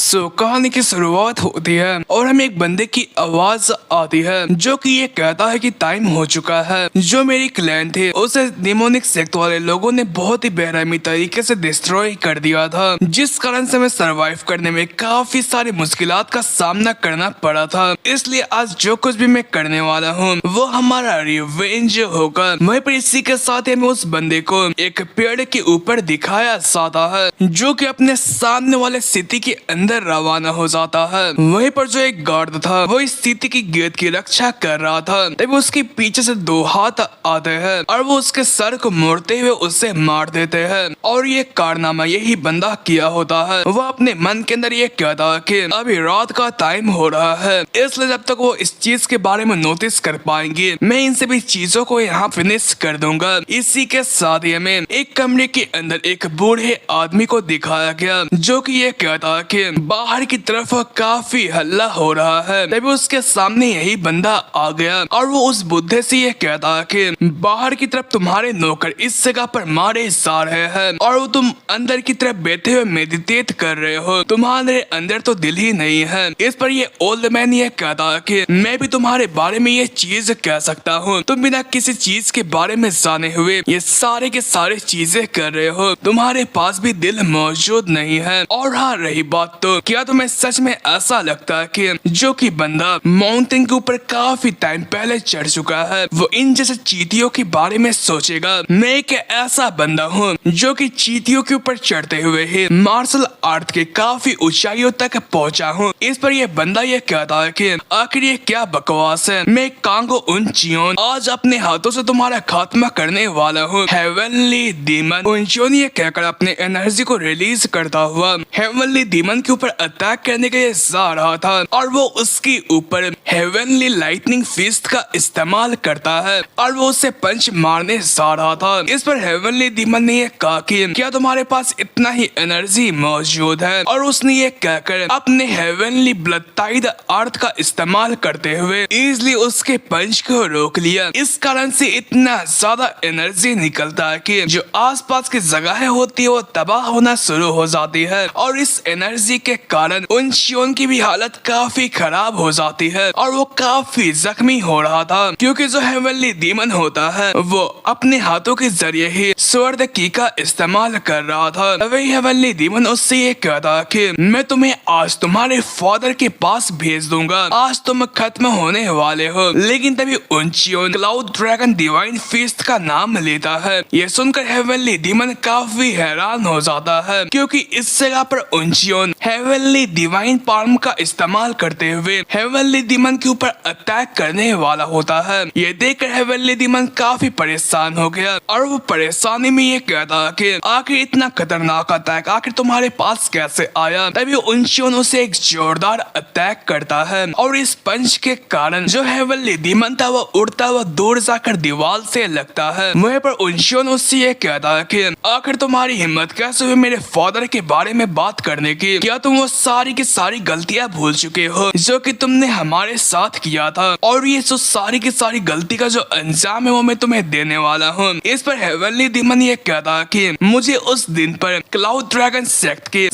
कहानी की शुरुआत होती है और हमें एक बंदे की आवाज आती है जो कि ये कहता है कि टाइम हो चुका है। जो मेरी क्लैन थे उसे डेमोनिक सेक्ट वाले लोगों ने बहुत ही बेरहमी तरीके से डिस्ट्रॉय कर दिया था, जिस कारण से हमें सरवाइव करने में काफी सारी मुश्किलात का सामना करना पड़ा था। इसलिए आज जो कुछ भी मैं करने वाला हूँ वो हमारा रिवेंज होगा। वहीं पर इसी के साथ हमें उस बंदे को एक पेड़ के ऊपर दिखाया जाता है जो कि अपने सामने वाले सिटी के अंदर रवाना हो जाता है। वहीं पर जो एक गार्ड था वो इस सिटी की गेट की रक्षा कर रहा था, तभी उसके पीछे से दो हाथ आते हैं और वो उसके सर को मोड़ते हुए उसे मार देते हैं। और ये कारनामा यही बंदा किया होता है। वो अपने मन के अंदर ये कहता है कि अभी रात का टाइम हो रहा है, इसलिए जब तक वो इस चीज के बारे में नोटिस कर पाएंगे मैं इन सभी चीजों को यहाँ फिनिश कर दूंगा। इसी के साथ ही हमें एक कमरे के अंदर एक बूढ़े आदमी को दिखाया गया जो कि ये कहता है कि बाहर की तरफ काफी हल्ला हो रहा है। तभी उसके सामने यही बंदा आ गया और वो उस बुढ़े से ये कहता है कि बाहर की तरफ तुम्हारे नौकर इस जगह पर मारे जा रहे हैं और वो तुम अंदर की तरफ बैठे हुए मेडिटेट कर रहे हो, तुम्हारे अंदर तो दिल ही नहीं है। इस पर ये ओल्ड मैन ये कहता है कि मैं भी तुम्हारे बारे में ये चीज कह सकता हूँ, तुम बिना किसी चीज के बारे में जाने हुए ये सारे के सारे चीजें कर रहे हो, तुम्हारे पास भी दिल मौजूद नहीं है। और हाँ रही बात तो क्या तुम्हें सच में ऐसा लगता है कि जो कि बंदा माउंटेन के ऊपर काफी टाइम पहले चढ़ चुका है वो इन जैसे चींटियों के बारे में सोचेगा? मैं एक ऐसा बंदा हूँ जो कि चींटियों के ऊपर चढ़ते हुए ही मार्शल आर्ट के काफी ऊंचाइयों तक पहुँचा हूँ। इस पर यह बंदा ये कहता है कि आखिर ये क्या बकवास है, मैं कांगो उनचियोन आज अपने हाथों से तुम्हारा खात्मा करने वाला हूँ। हेवनली डीमन उनचियोन ये कहकर अपने एनर्जी को रिलीज करता हुआ हेवनली डीमन के ऊपर अटैक करने के लिए जा रहा था और वो उसके ऊपर हेवनली लाइटनिंग फिस्ट का इस्तेमाल करता है और वो उसे पंच मारने जा रहा था। इस पर हेवनली डीमन ने ये कहा कि क्या तुम्हारे पास इतना ही एनर्जी मौजूद है, और उसने ये कहकर अपने हेवनली ब्लड टाइड अर्थ का इस्तेमाल करते हुए इजिली उसके पंच को रोक लिया। इस कारण से इतना ज्यादा एनर्जी निकलता है कि जो आसपास की जगह होती है वो तबाह होना शुरू हो जाती है और इस एनर्जी के कारण उनशियोन की भी हालत काफी खराब हो जाती है और वो काफी जख्मी हो रहा था क्योंकि जो हेवनली डीमन होता है वो अपने हाथों के जरिए ही स्वर्ड की का इस्तेमाल कर रहा था। वही हेवनली डीमन उससे ये कहता कि मैं तुम्हें आज तुम्हारे फादर के पास भेज दूंगा, आज तुम खत्म होने वाले हो। लेकिन तभी उनचियोन क्लाउड ड्रैगन डिवाइन फीस्ट का नाम लेता है। ये सुनकर हेवनली डीमन काफी हैरान हो जाता है क्योंकि इस जगह पर उनचियोन हेवनली डिवाइन पाल्म का इस्तेमाल करते हुए हेवनली डीमन के ऊपर अटैक करने वाला होता है। ये देखकर हेवनली डीमन काफी परेशान हो गया और वो परेशानी में ये कहता है कि आखिर इतना खतरनाक अटैक आखिर तुम्हारे पास कैसे आया। तभी उनशियोन उसे एक जोरदार अटैक करता है और इस पंच के कारण जो हेवनली डीमन था वो उड़ता हुआ दूर जाकर दीवार से लगता है। वहीं पर उनशियोन उससे ये कहता है कि आखिर तुम्हारी हिम्मत कैसे हुई मेरे फादर के बारे में बात करने की? क्या तुम वो सारी की सारी गलतियां भूल चुके हो जो कि तुमने हमारे साथ किया था, और ये जो सारी की सारी गलती का जो अंजाम है वो मैं तुम्हें देने वाला हूँ। इस पर हेवनली डीमन ये कहता कि मुझे उस दिन पर क्लाउड ड्रैगन सेक्ट के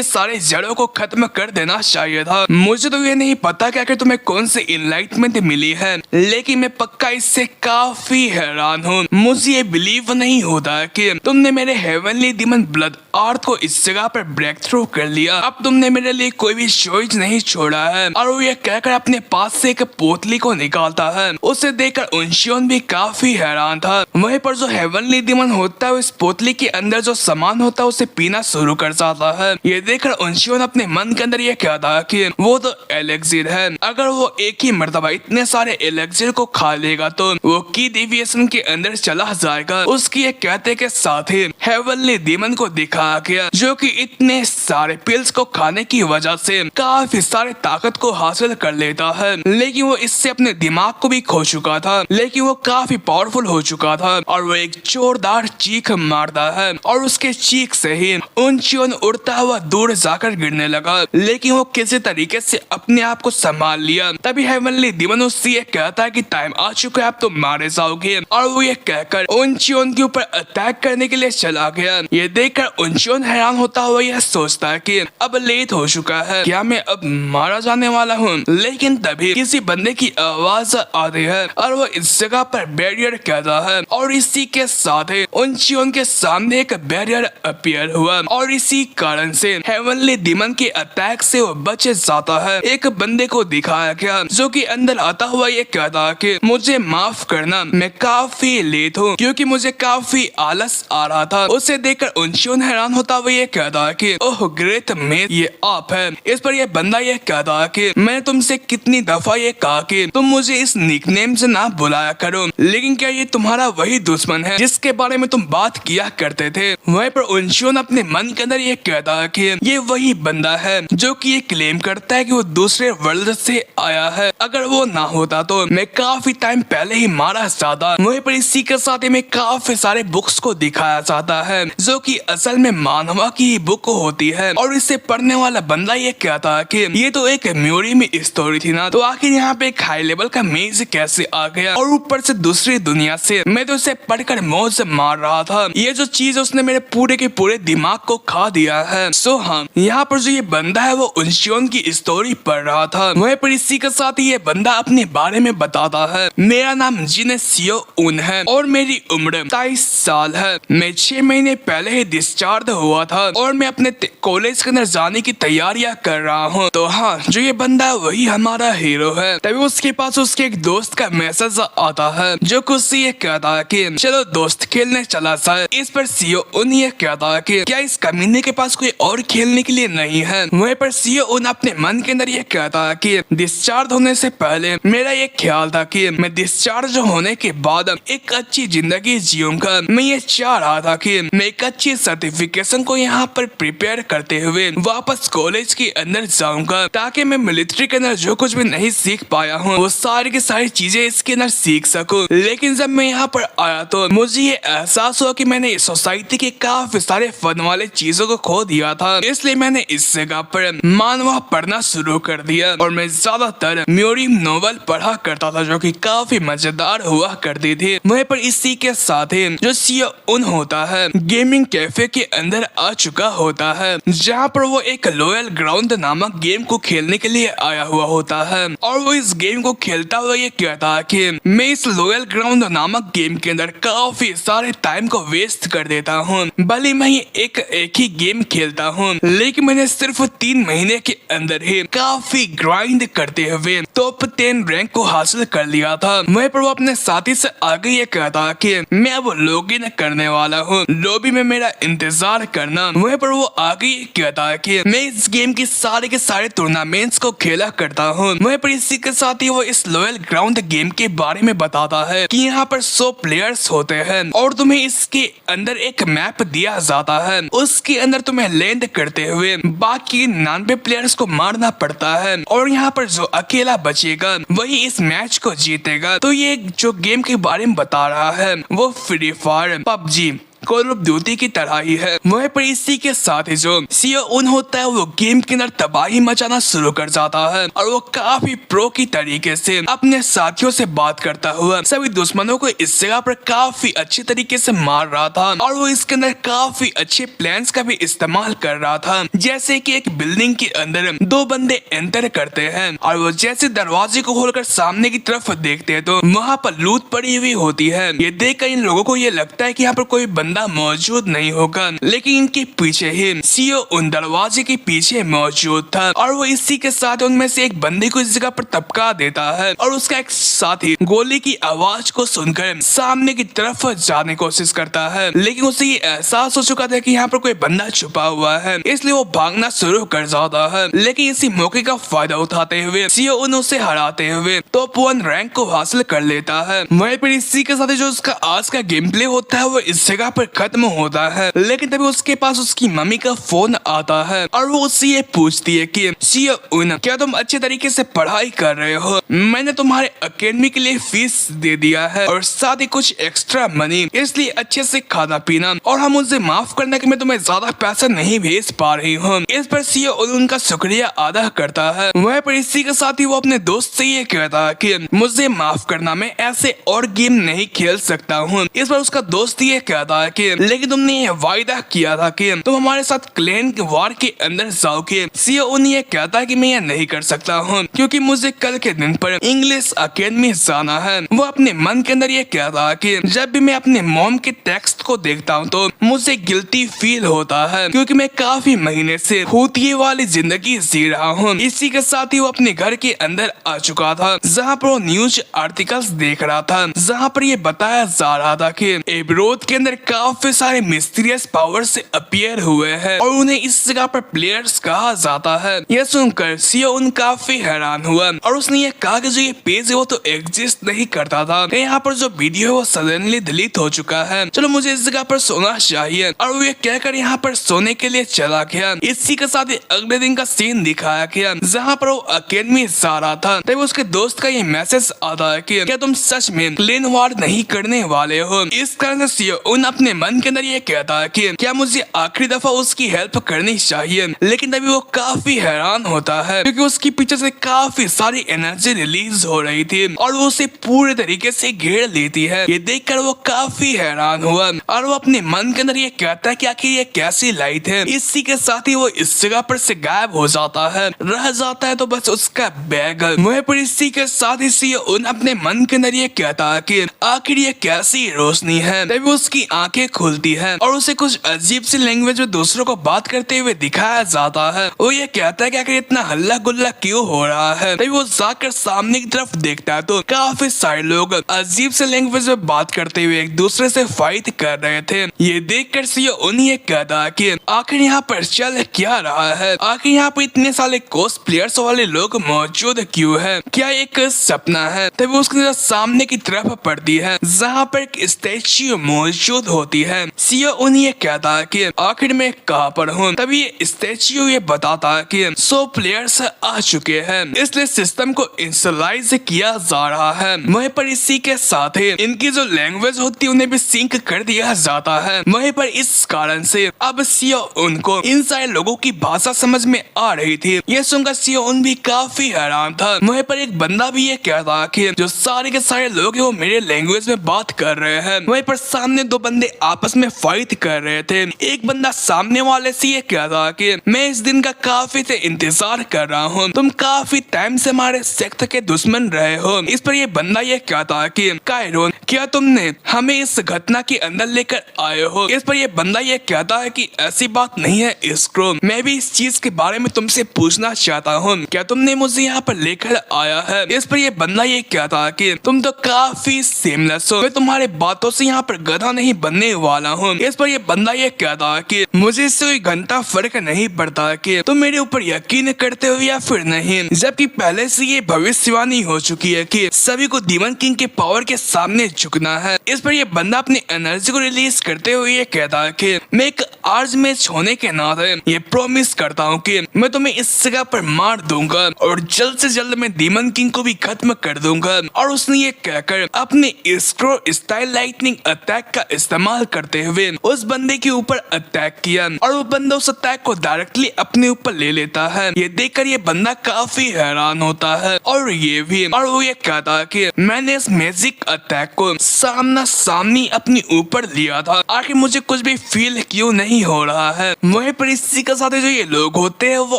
सारे जड़ों को खत्म कर देना चाहिए था। मुझे तो ये नहीं पता कि आखिर तुम्हें कौन सी इनलाइटमेंट मिली है, लेकिन मैं पक्का इससे काफी हैरान हूँ। मुझे ये बिलीव नहीं होता कि तुमने मेरे हेवनली डीमन ब्लड अर्थ को इस जगह पर ब्रेक थ्रू कर लिया। अब तुमने मेरे लिए कोई भी चॉइस नहीं छोड़ा है। और वो ये कहकर अपने पास से एक पोतली को निकालता है। उसे देखकर उनशियोन भी काफी हैरान था। वहीं पर जो हेवनली डीमन होता है इस पोतली के अंदर जो सामान होता है उसे पीना शुरू कर जाता है। ये देखकर उनशियोन अपने मन के अंदर ये कहता है कि वो तो एलेक्सिर है, अगर वो एक ही मर्तबा इतने सारे एलेक्सिर को खा लेगा तो वो की डेविएशन के अंदर चला जाएगा। उसकी ये कहते के साथ ही हेवनली डीमन को दिखाया गया जो कि इतने सारे पिल्स को खाने की वजह से काफी सारे ताकत को हासिल कर लेता है, लेकिन वो इससे अपने दिमाग को भी खो चुका था, लेकिन वो काफी पावरफुल हो चुका था और वो एक जोरदार चीख मारता है और उसके चीख से ही उनचियोन उड़ता हुआ दूर जाकर गिरने लगा, लेकिन वो किसी तरीके से अपने आप को संभाल लिया। तभी हेवनली डीमन उससे ये कहता है कि टाइम आ चुका है, अब तुम मारे जाओगे, और वो ये कहकर उनचियोन के ऊपर अटैक करने के लिए चला गया। ये देखकर उनचियोन हैरान होता हुआ यह सोचता है कि अब लेट हो चुका है, क्या मैं अब मारा जाने वाला हूँ। लेकिन तभी किसी बंदे की आवाज आती है और वो इस जगह पर बैरियर कहता है और इसी के साथ ही उनचियोन के सामने एक बैरियर अपीयर हुआ और इसी कारण से हेवनली डीमन के अटैक से वो बच जाता है। एक बंदे को दिखाया गया जो कि अंदर आता हुआ ये कहता है कि मुझे माफ करना, मैं काफी लेट हूँ क्योंकि मुझे काफी आलस आ रहा था। उसे देखकर उनचियोन हैरान होता हुआ ये कहता है कि ओह ग्रेट मेट, ये आप है। इस पर यह बंदा ये कहता है कि मैंने तुमसे कितनी दफा ये कहा कि तुम मुझे इस निकनेम से ना बुलाया करो, लेकिन क्या ये तुम्हारा वही दुश्मन है जिसके बारे में तुम बात किया करते थे। वहीं पर उनचियोन अपने मन के अंदर ये कहता है कि ये वही बंदा है जो कि ये क्लेम करता है कि वो दूसरे वर्ल्ड से आया है। अगर वो ना होता तो मैं काफी टाइम पहले ही मारा जाता। वहीं पर इसी के साथ में काफी सारे बुक्स को दिखाया जाता है जो कि असल में मानवा की ही बुक होती है और इसे पढ़ने वाला बंदा ये कहता है कि ये तो एक म्यूरी में स्टोरी थी ना, तो आखिर यहाँ पे एक हाई लेवल का मेज कैसे आ गया और ऊपर से दूसरी दुनिया से। मैं तो इसे पढ़कर मौज मार रहा था, ये जो चीज उसने मेरे पूरे के पूरे दिमाग को खा दिया है। सो हाँ, यहाँ पर जो ये बंदा है वो उनचियोन की स्टोरी पढ़ रहा था। वहीं पर इसी के साथ ही ये बंदा अपने बारे में बताता है, मेरा नाम जिने सियो उन है और मेरी उम्र 23 साल है। मैं 6 महीने पहले ही डिस्चार्ज हुआ था और मैं अपने कॉलेज के अंदर जाने की तैयारियां कर रहा हूँ। तो हाँ, जो ये बंदा वही हमारा हीरो है। तभी उसके पास उसके एक दोस्त का मैसेज आता है जो कि उससे ये कहता है कि चलो दोस्त खेलने चला जाए। इस पर सियो उन ये कहता है कि क्या इस कमीने के पास कोई और खेलने के लिए नहीं है। वहीं पर सियो उन अपने मन के अंदर ये कहता है कि डिस्चार्ज होने से पहले मेरा ये ख्याल था कि मैं डिस्चार्ज होने के बाद एक अच्छी जिंदगी जीऊंगा। मैं ये चाह रहा था कि मैं एक अच्छी सर्टिफिकेशन को यहाँ पर प्रिपेयर करते हुए वापस कॉलेज के अंदर जाऊंगा ताकि मैं मिलिट्री के अंदर जो कुछ भी नहीं सीख पाया हूँ वो सारी की सारी चीजें इसके अंदर सीख सकूं। लेकिन जब मैं यहाँ पर आया तो मुझे ये एहसास हुआ कि मैंने सोसाइटी के काफी सारे फन वाले चीजों को खो दिया था। इसलिए मैंने इस जगह पर मानवा पढ़ना शुरू कर दिया और मैं ज्यादातर म्यूरी नोवेल पढ़ा करता था जो कि काफी मजेदार हुआ करती थी। वहीं पर इसी के साथ ही जो सियो उन होता है गेमिंग कैफे के अंदर आ चुका होता है जहाँ पर वो एक लॉयल ग्राउंड नामक गेम को खेलने के लिए आया हुआ होता है और वो इस गेम को खेलता हुआ ये कहता है कि मैं इस लॉयल ग्राउंड नामक गेम के अंदर काफी सारे टाइम को वेस्ट कर देता हूँ। भले मैं एक ही गेम खेलता हूँ लेकिन मैंने सिर्फ 3 महीने के अंदर ही काफी ग्राइंड करते हुए टॉप 10 रैंक को हासिल कर लिया था। वहीं पर वो अपने साथी से आगे ये कहता है कि मैं अब लॉगिन करने वाला हूँ, लॉबी में मेरा इंतजार करना। वहीं पर वो आगे ये कहता है कि मैं इस गेम की सारे के सारे टूर्नामेंट्स को खेला करता हूँ। वहीं पर इसी के साथ ही वो इस लॉयल ग्राउंड गेम के बारे में बताता है कि यहाँ पर 100 प्लेयर्स होते हैं और तुम्हें इसके अंदर एक मैप दिया जाता है, उसके अंदर तुम्हें लैंड करते हुए बाकी 99 प्लेयर्स को मारना पड़ता है और यहाँ पर जो अकेला बचेगा वही इस मैच को जीतेगा। तो ये जो गेम के बारे में बता रहा है वो free fire, PUBG, call of duty की तरह ही है। वहीं पर इसी के साथ ही जो सियो उन होता है वो गेम के अंदर तबाही मचाना शुरू कर जाता है और वो काफी प्रो की तरीके से अपने साथियों से बात करता हुआ सभी दुश्मनों को इस जगह पर काफी अच्छे तरीके से मार रहा था और वो इसके अंदर काफी अच्छे प्लान्स का भी इस्तेमाल कर रहा था। जैसे कि एक बिल्डिंग के अंदर 2 बंदे एंटर करते हैं और वो जैसे दरवाजे को खोलकर सामने की तरफ देखते हैं तो वहाँ पर लूट पड़ी हुई होती है। ये देखकर इन लोगों को ये लगता है कि यहाँ पर कोई बंदा मौजूद नहीं होगा, लेकिन इनके पीछे ही सियो उन दरवाजे के पीछे मौजूद था और वो इसी के साथ उनमें से एक बंदे को इस जगह पर टपका देता है और उसका एक साथी गोली की आवाज को सुनकर सामने की तरफ जाने की कोशिश करता है, लेकिन उसे ये एहसास हो चुका था कि यहाँ पर कोई बंदा छुपा हुआ है, इसलिए वो भागना शुरू कर जाता है। लेकिन इसी मौके का फायदा उठाते हुए सियो उन उसे हराते हुए टॉप 1 रैंक को हासिल कर लेता है। वहीं पर इसी के साथ जो उसका आज का गेम प्ले होता है वो इस जगह पर खत्म होता है। लेकिन तभी उसके पास उसकी मम्मी का फोन आता है और वो उससे ये पूछती है कि सियो उन, क्या तुम अच्छे तरीके से पढ़ाई कर रहे हो? मैंने तुम्हारे अकेडमी के लिए फीस दे दिया है और साथ ही कुछ एक्स्ट्रा मनी, इसलिए अच्छे से खाना पीना और हम मुझे माफ करना कि मैं तुम्हें ज्यादा पैसा नहीं भेज पा रही हूँ। इस पर सियो उन उनका शुक्रिया अदा करता है। वहीं पर इसी के साथ ही वो अपने दोस्त से ये कहता है कि मुझे माफ करना, मैं ऐसे और गेम नहीं खेल सकता हूँ। इस पर उसका दोस्त ये कहता है कि लेकिन तुमने ये वायदा किया था कि तुम हमारे साथ क्लैन वार के अंदर जाओगे। सीओ उन ये कहता है कि मैं ये नहीं कर सकता हूँ क्योंकि मुझे कल के दिन पर इंग्लिश अकेडमी जाना है। वो अपने मन के अंदर ये कहता है कि जब भी मैं अपने मॉम के टेक्स्ट को देखता हूँ तो मुझे गिल्टी फील होता है क्योंकि मैं काफी महीने से खूतिये वाली जिंदगी जी रहा हूँ। इसी के साथ ही वो अपने घर के अंदर आ चुका था जहाँ पर वो न्यूज आर्टिकल्स देख रहा था जहाँ पर ये बताया जा रहा था कि एब्रोथ के अंदर काफी सारे मिस्टीरियस पावर्स अपीयर हुए हैं और उन्हें इस जगह पर प्लेयर्स कहा जाता है। यह सुनकर सीओ उन काफी हैरान हुआ और उसने ये कहा कि जो ये पेज है वो तो एग्जिस्ट नहीं करता था, यहाँ पर जो वीडियो है वो सडनली डिलीट हो चुका है। चलो मुझे इस जगह पर सोना चाहिए और वो ये कहकर यहाँ पर सोने के लिए चला गया। इसी के साथ ही अगले दिन का सीन दिखाया गया जहाँ पर वो अकेडमी जा रहा था तभी उसके दोस्त का ये मैसेज आता है कि क्या तुम सच में क्लैन वार नहीं करने वाले हो। इस कारण से सीओ उन अपने मन के अंदर ये कहता है कि क्या मुझे आखिरी दफा उसकी हेल्प करनी चाहिए, लेकिन तभी वो काफी हैरान होता है क्योंकि उसके पीछे से काफी सारी एनर्जी रिलीज हो रही थी और वो उसे पूरे तरीके से घेर लेती है। ये देखकर वो काफी हैरान हुआ और वो अपने मन के अंदर ये कहता है कि आखिर ये कैसी लाइट है। इसी के साथ ही वो इस जगह पर से गायब हो जाता है, रह जाता है तो बस उसका बैग। वह पर इसी के साथ ही उन अपने मन के अंदर ये कहता है कि आखिर ये कैसी रोशनी है। तभी उसकी आंखें खुलती है और उसे कुछ अजीब सी लैंग्वेज में दूसरों को बात करते हुए दिखाया जाता है। वो ये कहता है कि आखिर इतना हल्ला गुल्ला क्यों हो रहा है। तभी वो जाकर सामने की तरफ देखता है तो काफी सारे लोग अजीब से लैंग्वेज में बात करते हुए एक दूसरे से फाइट कर रहे थे। ये देखकर सीओ उन्हें ये कहता है कि आखिर यहाँ पर चल क्या रहा है, आखिर यहाँ पर इतने सारे कॉस्प्लेयर्स वाले लोग मौजूद क्यों है, क्या एक सपना है। तभी उसकी नजर सामने की तरफ पड़ती है जहाँ पर एक स्टैच्यू मौजूद होती है। सीओ उन्हें ये कहता है कि आखिर मैं कहाँ पर हूँ। तभी ये स्टैच्यू ये बताता है कि 100 प्लेयर्स आ चुके हैं, इसलिए सिस्टम को इंस्टॉलाइज किया जा रहा है। वहीं पर इसी के साथ ही इनकी जो लैंग्वेज होती है उन्हें भी सिंक कर दिया जाता है। वहीं पर इस कारण से अब सीओ उनको इन सारे लोगों की भाषा समझ में आ रही थी। ये सुनकर सीओ उन भी काफी हैरान था। वहीं पर एक बंदा भी ये कहता कि जो सारे के सारे लोग हैं वो मेरे लैंग्वेज में बात कर रहे हैं। वहीं पर सामने दो बंदे आपस में फाइट कर रहे थे। एक बंदा सामने वाले से ये कहता कि मैं इस दिन का काफी से इंतजार कर रहा हूँ, तुम काफी टाइम से हमारे सेक्टर के दुश्मन रहे हो। इस पर ये बंदा ये कहता कि कायरोन क्या तुमने हमें इस घटना के अंदर लेकर आए हो। इस पर ये बंदा ये कहता है कि ऐसी बात नहीं है स्क्रो, मैं भी इस चीज के बारे में तुमसे पूछना चाहता हूँ, क्या तुमने मुझे यहाँ पर लेकर आया है। इस पर ये बंदा ये कहता है कि तुम तो काफी सेमलेस हो, मैं तुम्हारे बातों से यहाँ पर गधा नहीं बनने वाला हूँ। इस पर ये बंदा ये कहता है कि मुझे इससे कोई घंटा फर्क नहीं पड़ता कि तुम मेरे ऊपर यकीन करते हो या फिर नहीं, जबकि पहले से ये भविष्यवाणी हो चुकी है कि सभी को डीमन किंग के पावर के सामने झुकना है। इस पर ये बंदा अपनी एनर्जी को रिलीज करते हुए ये कहता है कि मैं एक आर्ज मैच होने के नाते ये प्रॉमिस करता हूँ कि मैं तुम्हें इस जगह पर मार दूंगा और जल्द से जल्द मैं डीमन किंग को भी खत्म कर दूंगा। और उसने ये कहकर अपने स्क्रो स्टाइल लाइटनिंग अटैक का इस्तेमाल करते हुए उस बंदे के ऊपर अटैक किया और वो बंदा उस अटैक को डायरेक्टली अपने ऊपर ले लेता है। ये देखकर ये बंदा काफी हैरान होता है और ये भी, और वो ये कहता है कि मैंने इस मैजिक अटैक को सामना सामनी अपने ऊपर लिया था, आखिर मुझे कुछ भी फील क्यों नहीं हो रहा है। वहीं पर इसी के साथ जो ये लोग होते हैं वो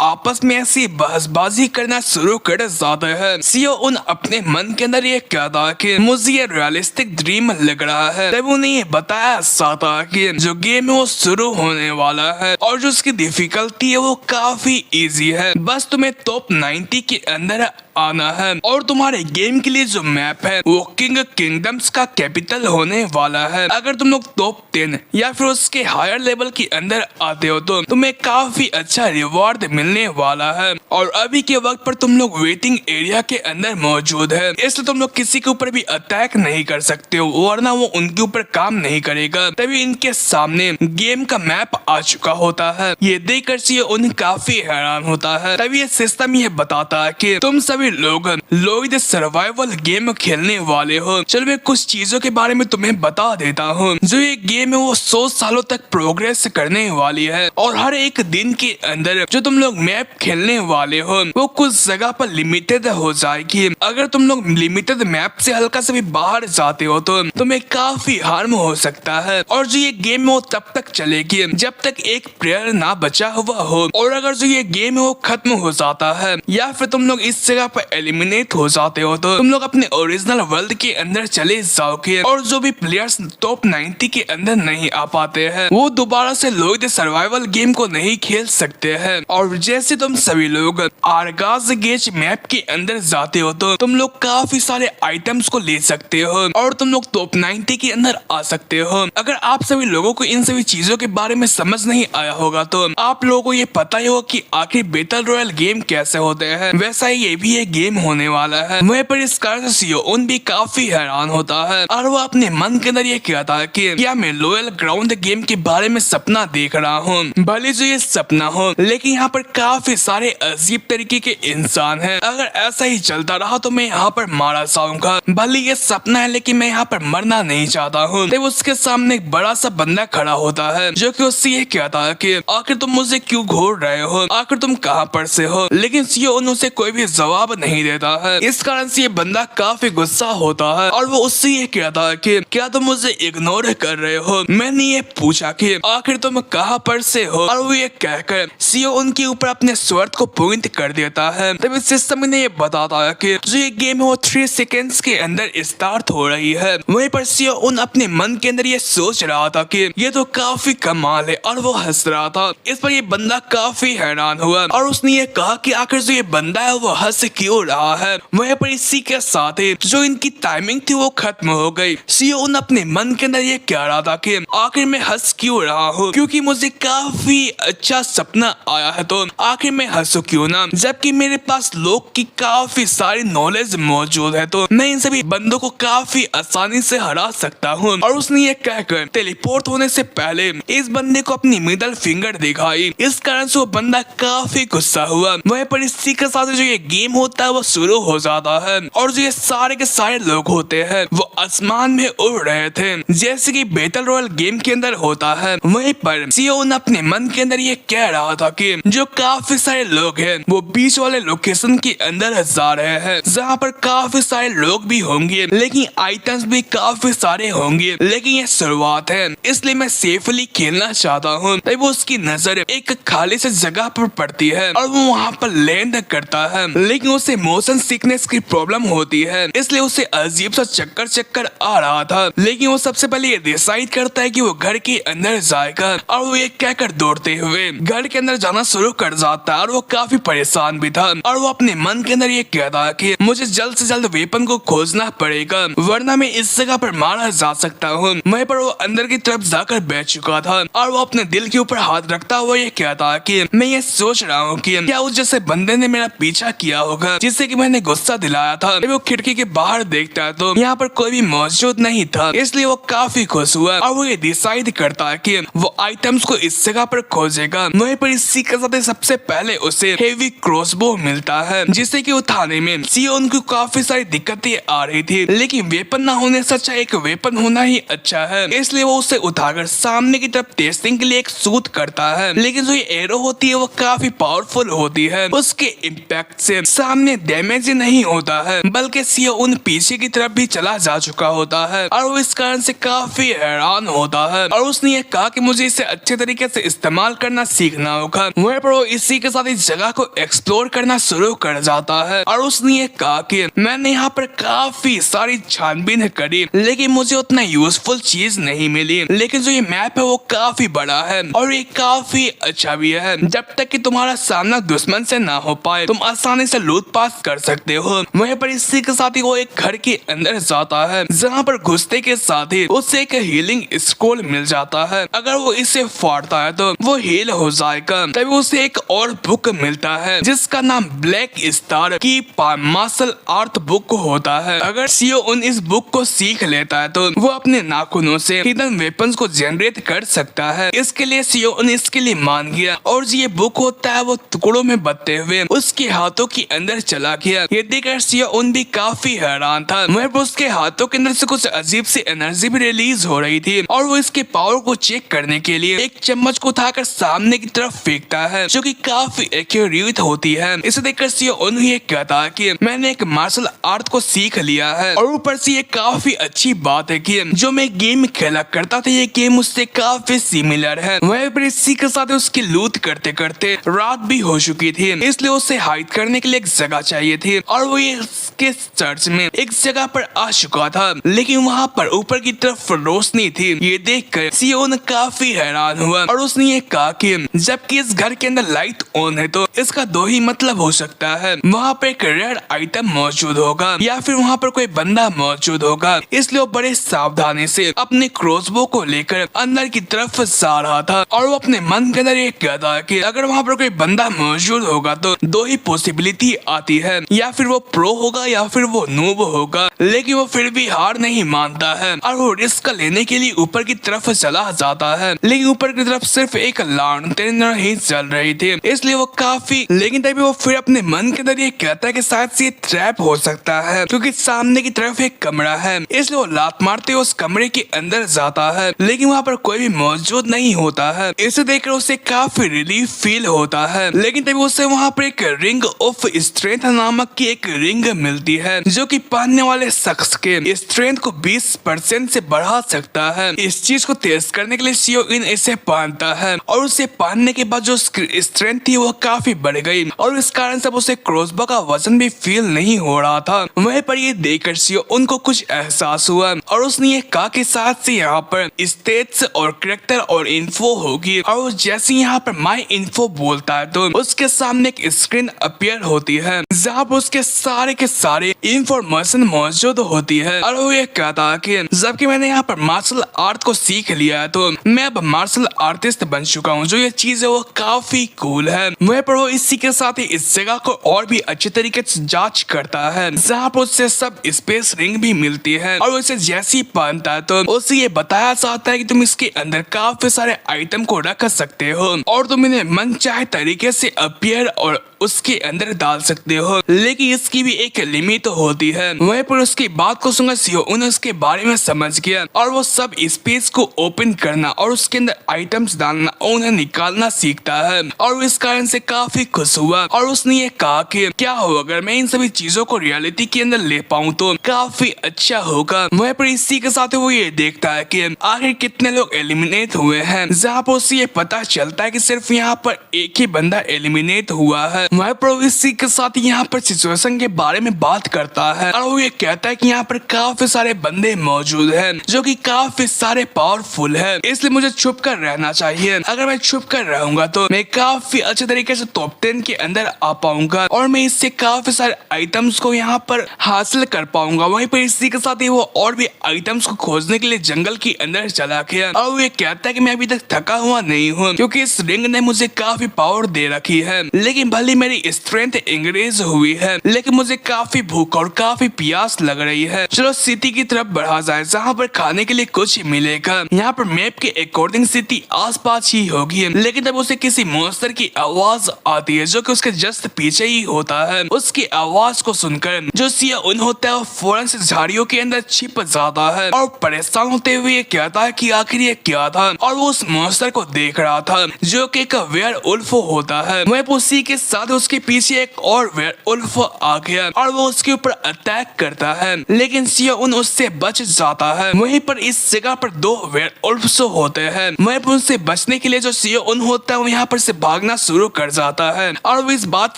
आपस में ऐसी बहसबाजी करना शुरू कर जाते हैं। सीओ उन अपने मन के अंदर ये कहता है कि मुझे ये रियलिस्टिक ड्रीम लग रहा है। तब उन्हें ये बताया जाता है कि जो गेम है वो शुरू होने वाला है और जो उसकी डिफिकल्टी है वो काफी इजी है, बस तुम्हें टॉप 90 के अंदर आना है और तुम्हारे गेम के लिए जो मैप है वो किंग किंगडम्स का कैपिटल होने वाला है। अगर तुम लोग टॉप 10 या फिर उसके हायर लेवल के अंदर आते हो तो तुम्हें काफी अच्छा रिवॉर्ड मिलने वाला है और अभी के वक्त पर तुम लोग वेटिंग एरिया के अंदर मौजूद है, इसलिए तुम लोग किसी के ऊपर भी अटैक नहीं कर सकते हो वरना वो उनके ऊपर काम नहीं करेगा। तभी इनके सामने गेम का मैप आ चुका होता है। ये देखकर से उन्हें काफी हैरान होता है। तभी ये सिस्टम ये बताता है कि तुम सभी लोग लोग सर्वाइवल गेम खेलने वाले हो। चलो मैं कुछ चीजों के बारे में तुम्हें बता देता हूँ। जो ये गेम है वो 100 सालों तक प्रोग्रेस प्रोग्रेस करने वाली है और हर एक दिन के अंदर जो तुम लोग मैप खेलने वाले हो वो कुछ जगह पर लिमिटेड हो जाएगी। अगर तुम लोग लिमिटेड मैप से हल्का से भी बाहर जाते हो तो तुम्हें काफी हार्म हो सकता है और जो ये गेम है वो तब तक चलेगी जब तक एक प्लेयर ना बचा हुआ हो और अगर जो ये गेम है वो खत्म हो जाता है या फिर तुम लोग इस जगह पर एलिमिनेट हो जाते हो तो तुम लोग अपने ओरिजिनल वर्ल्ड के अंदर चले जाओगे और जो भी प्लेयर्स टॉप 90 के अंदर नहीं आ पाते हैं वो दोबारा से लोग सर्वाइवल गेम को नहीं खेल सकते हैं। और जैसे तुम सभी लोग आरगाज गेज मैप के अंदर जाते हो तो तुम लोग काफी सारे आइटम्स को ले सकते हो और तुम लोग टॉप 90 के अंदर आ सकते हो। अगर आप सभी लोगों को इन सभी चीजों के बारे में समझ नहीं आया होगा तो आप लोगों को ये पता ही होगा कि आखिर बैटल रॉयल गेम कैसे होते हैं, वैसा ही ये भी एक गेम होने वाला है। वहीं पर इस कारण से सियोन भी काफी हैरान होता है और वो अपने मन के अंदर ये कहता है कि क्या मैं लोयल ग्राउंड गेम के बारे में सपना देख रहा हूँ। भले जो ये सपना हो लेकिन यहाँ पर काफी सारे अजीब तरीके के इंसान हैं। अगर ऐसा ही चलता रहा तो मैं यहाँ पर मारा जाऊंगा। भले ये सपना है लेकिन मैं यहाँ पर मरना नहीं चाहता हूँ। तब उसके सामने एक बड़ा सा बंदा खड़ा होता है जो कि उससे ये कहता है कि आखिर तुम मुझे क्यों घूर रहे हो, आखिर तुम कहाँ पर से हो। लेकिन सियोन उसे कोई भी जवाब नहीं देता है। इस कारण से ये बंदा काफी गुस्सा होता है और वो उससे ये कहता है कि क्या तुम मुझे इग्नोर कर रहे हो। मैंने ये पूछा कि आखिर तुम कहाँ पर से हो और वो ये कहकर सियोन के ऊपर अपने स्वord को पॉइंट कर देता है। तब सिस्टम ने ये बताता है कि जो ये गेम है वो 3 सेकेंड्स के अंदर स्टार्ट हो रही है। वहीं पर सियोन अपने मन के अंदर ये सोच रहा था कि ये तो काफी कमाल है और वो हंस रहा था। इस पर ये बंदा काफी हैरान हुआ और उसने ये कहा कि आखिर जो ये बंदा है वो हंस क्यों रहा है। वहीं पर इसी के साथ ही जो इनकी टाइमिंग थी वो खत्म हो गई। सियोन अपने मन के अंदर ये कह रहा था कि आखिर मैं हंस क्यों रहा हूँ क्योंकि मुझे काफी अच्छा सपना आया है तो आखिर मैं हंसू क्यों ना, जबकि मेरे पास लोग की काफी सारी नॉलेज मौजूद है तो मैं इन सभी बंदों को काफी आसानी से हरा सकता हूँ। और उसने ये कहकर टेलीपोर्ट होने से पहले इस बंदे को अपनी मिडल फिंगर दिखाई। इस कारण से वो बंदा काफी गुस्सा हुआ। वहीं पर इसी के साथ जो ये गेम होता है वो शुरू हो जाता है और जो ये सारे के सारे लोग होते हैं वो आसमान में उड़ रहे थे जैसे कि बैटल रॉयल गेम के अंदर होता है। वहीं पर सियोन अपने मन के अंदर ये कह रहा था कि जो काफी सारे लोग हैं वो बीच वाले लोकेशन के अंदर जा रहे हैं जहाँ पर काफी सारे लोग भी होंगे लेकिन आइटम्स भी काफी सारे होंगे, लेकिन ये शुरुआत है इसलिए मैं सेफली खेलना चाहता हूँ। तब उसकी नजर एक खाली से जगह पर पड़ती है और वो वहाँ पर लैंड करता है लेकिन उसे मोशन सिकनेस की प्रॉब्लम होती है इसलिए उसे अजीब सा चक्कर चक्कर आ रहा था। लेकिन वो सबसे पहले ये डिसाइड करता है कि वो घर के अंदर जाएगा और वो ये कहकर दौड़ते हुए घर के अंदर जाना शुरू कर जाता है और वो काफी परेशान भी था और वो अपने मन के अंदर ये कहता है कि मुझे जल्द से जल्द वेपन को खोजना पड़ेगा वरना मैं इस जगह पर मारा जा सकता हूँ। वहीं पर वो अंदर की तरफ जाकर बैठ चुका था और वो अपने दिल के ऊपर हाथ रखता हुआ ये कहता है कि मैं ये सोच रहा हूँ कि क्या उस जैसे बंदे ने मेरा पीछा किया होगा जिससे कि मैंने गुस्सा दिलाया था। वो खिड़की के बाहर देखता है तो यहाँ पर कोई भी मौजूद नहीं था इसलिए वो काफी खुश हुआ और वो ये डिसाइड करता है कि वो आइटम्स को इस जगह पर खोजेगा। वहीं पर इसी के साथ सबसे पहले उसे हेवी क्रॉसबो मिलता है जिसे कि उठाने में सियोन को काफी सारी दिक्कतें आ रही थी लेकिन वेपन ना होने से अच्छा एक वेपन होना ही अच्छा है इसलिए वो उसे उठाकर सामने की तरफ टेस्टिंग के लिए एक शूट करता है। लेकिन जो ये एरो होती है वो काफी पावरफुल होती है, उसके इम्पैक्ट से सामने डैमेज नहीं होता है बल्कि सियोन पीछे की तरफ भी चला जा चुका होता है और वो इस कारण से काफी हैरान होता है और उसने ये कहा कि मुझे इसे अच्छे तरीके से इस्तेमाल करना सीखना होगा। वहीं पर वो इसी के साथ इस जगह को एक्सप्लोर करना शुरू कर जाता है और उसने ये कहा कि मैंने यहाँ पर काफी सारी छानबीन करी लेकिन मुझे उतना यूजफुल चीज नहीं मिली। लेकिन जो ये मैप है वो काफी बड़ा है और ये काफी अच्छा भी है। जब तक कि तुम्हारा सामना दुश्मन से ना हो पाए तुम आसानी से लूटपाट कर सकते हो। वहीं पर इसी के साथ ही वो एक घर के अंदर जाता है जहाँ पर घुसते के साथ ही उसे एक हीलिंग स्क्रोल मिल जाता है। अगर वो इसे फाड़ता है तो वो हील हो जाएगा। तभी उसे एक और बुक मिलता है जिसका नाम ब्लैक स्टार की मार्शल आर्ट बुक होता है। अगर सियोन इस बुक को सीख लेता है तो वो अपने नाखूनों से हिडन वेपन्स को जनरेट कर सकता है। इसके लिए सियोन इसके लिए मान गया और ये बुक होता है वो टुकड़ों में बटते हुए उसके हाथों के अंदर चला गया। ये देखकर सियोन भी काफी हैरान था। वहीं उसके हाथों के अंदर से कुछ अजीब सी एनर्जी भी रिलीज हो रही थी और वो इसके पावर को चेक करने के लिए एक चम्मच को उठाकर सामने की तरफ फेंकता है, जो कि काफी एक्यूरेट होती है। इसे देखकर सीओ उन ये कहता है कि मैंने एक मार्शल आर्ट को सीख लिया है, और ऊपर से ये काफी अच्छी बात है कि जो मैं गेम खेला करता था ये गेम उससे काफी सिमिलर है। वहीं पर इसी के साथ उसकी लूट करते करते रात भी हो चुकी थी, इसलिए उसे हाइड करने के लिए एक जगह चाहिए थी, और वो ये इसके चर्च में एक जगह पर आ चुका था, लेकिन वहाँ पर ऊपर की तरफ रोशनी थी। ये देखकर सीओन काफी हैरान हुआ और उसने ये कहा कि जबकि इस घर के अंदर लाइट ऑन है तो इसका दो ही मतलब हो सकता है, वहाँ पर एक रेड आइटम मौजूद होगा या फिर वहाँ पर कोई बंदा मौजूद होगा। इसलिए वो बड़े सावधानी से अपने क्रॉसबो को लेकर अंदर की तरफ जा रहा था, और वो अपने मन के अंदर ये कहता है कि अगर वहाँ पर कोई बंदा मौजूद होगा तो दो ही पॉसिबिलिटी आती है, या फिर वो प्रो होगा या फिर वो नूब होगा। लेकिन वो फिर भी हार नहीं मानता है और वो रिस्क लेने के लिए ऊपर की तरफ चला जाता है, लेकिन ऊपर की तरफ सिर्फ एक लालटेन ही चल रही थी, इसलिए वो काफी लेकिन तभी वो फिर अपने मन के अंदर ये कहता है कि शायद से ये ट्रैप हो सकता है, क्योंकि सामने की तरफ एक कमरा है। इसलिए वो लात मारते हुए उस कमरे के अंदर जाता है, लेकिन वहाँ पर कोई भी मौजूद नहीं होता है। इसे देखकर उसे काफी रिलीफ फील होता है, लेकिन तभी उसे वहाँ पर एक रिंग ऑफ स्ट्रेंथ नामक की एक रिंग मिलती है, जो कि पहनने वाले शख्स के स्ट्रेंथ को 20% से बढ़ा सकता है। इस चीज को टेस्ट करने के लिए सीओ इन इसे पहनता है, और उसे पहनने के बाद जो स्ट्रेंथ थी वो काफी बढ़ गई, और इस कारण से उसे क्रॉसबो का वजन भी फील नहीं हो रहा था। वहीं पर ये देखकर सीओ उनको कुछ एहसास हुआ, और उसने ये कहा कि साथ से यहाँ पर स्टेट्स और कैरेक्टर और इन्फो होगी, और वो जैसे यहाँ पर माई इन्फो बोलता है तो उसके सामने एक स्क्रीन अपीयर होती है, जहाँ पर उसके सारे के सारे इंफॉर्मेशन मौजूद होती है। और वो ये कहता है कि जबकि मैंने यहाँ पर मार्शल आर्ट को सीख लिया है तो मैं अब मार्शल आर्टिस्ट बन चुका हूँ। जो ये चीज है वो काफी कूल है। वहीं पर वो इसी के साथ ही इस जगह को और भी अच्छे तरीके से जांच करता है, जहाँ पर उससे सब स्पेस रिंग भी मिलती है, और उसे जैसे ही पहनता है तो उसे ये बताया जाता है कि तुम इसके अंदर काफी सारे आइटम को रख सकते हो, और तुम इन्हें मन चाहे तरीके से अपीयर और उसके अंदर डाल सकते हो, लेकिन इसकी भी एक लिमिट होती है। वहीं पर उसकी बात को सुनकर सीओ उन्हें उसके बारे में समझ गया, और वो सब स्पेस को ओपन करना और उसके अंदर आइटम्स डालना और उन्हें निकालना सीखता है, और इस कारण से काफी खुश हुआ। और उसने ये कहा कि क्या हो अगर मैं इन सभी चीजों को रियलिटी के अंदर ले पाऊँ तो काफी अच्छा होगा। वहीं पर इसी के साथ वो ये देखता है कि आखिर कितने लोग एलिमिनेट हुए हैं, जहाँ पर उसे ये पता चलता है कि सिर्फ यहाँ पर एक ही बंदा एलिमिनेट हुआ है। वहीं पर इसी के साथ यहाँ पर सिचुएशन के बारे में बात करता है, और वो ये कहता है कि यहाँ पर काफी सारे बंदे मौजूद हैं जो कि काफी सारे पावरफुल है, इसलिए मुझे छुप कर रहना चाहिए। अगर मैं छुप कर रहूंगा तो मैं काफी अच्छे तरीके से टॉप 10 के अंदर आ पाऊंगा, और मैं इससे काफी सारे आइटम्स को यहाँ पर हासिल कर पाऊंगा। वहीं पर इसी के साथ ही वो और भी आइटम्स को खोजने के लिए जंगल के अंदर चला गया, और वो ये कहता है कि मैं अभी तक थका हुआ नहीं हूँ, क्योंकि इस रिंग ने मुझे काफी पावर दे रखी है, लेकिन भले मेरी स्ट्रेंथ इंक्रीज हुई है, लेकिन मुझे काफी भूख और काफी प्यास लग रही है। चलो सिटी की तरफ बढ़ा जाए, जहाँ पर खाने के लिए कुछ मिलेगा। यहाँ पर मैप के अकॉर्डिंग सिटी आसपास ही होगी, लेकिन तब उसे किसी मॉन्स्टर की आवाज आती है जो कि उसके जस्ट पीछे ही होता है। उसकी आवाज को सुनकर जो सीओ उन होता है वो फौरन से झाड़ियों के अंदर छिप जाता है, और परेशान होते हुए कहता है कि आखिर ये क्या था, और वो उस मॉन्स्टर को देख रहा था जो कि एक वेयरवुल्फ होता है। वहीं उसी के साथ उसके पीछे एक और वेयरवुल्फ आ गया, और वो उसके ऊपर अटैक करता है, लेकिन सीओ उन उससे बच जाता है। वहीं पर इस जगह पर दो वेयरवुल्फ्स होते हैं। वहीं पर उनसे बचने के लिए जो सीओ उन होता है वो यहाँ पर से भागना शुरू कर जाता है, और वो इस बात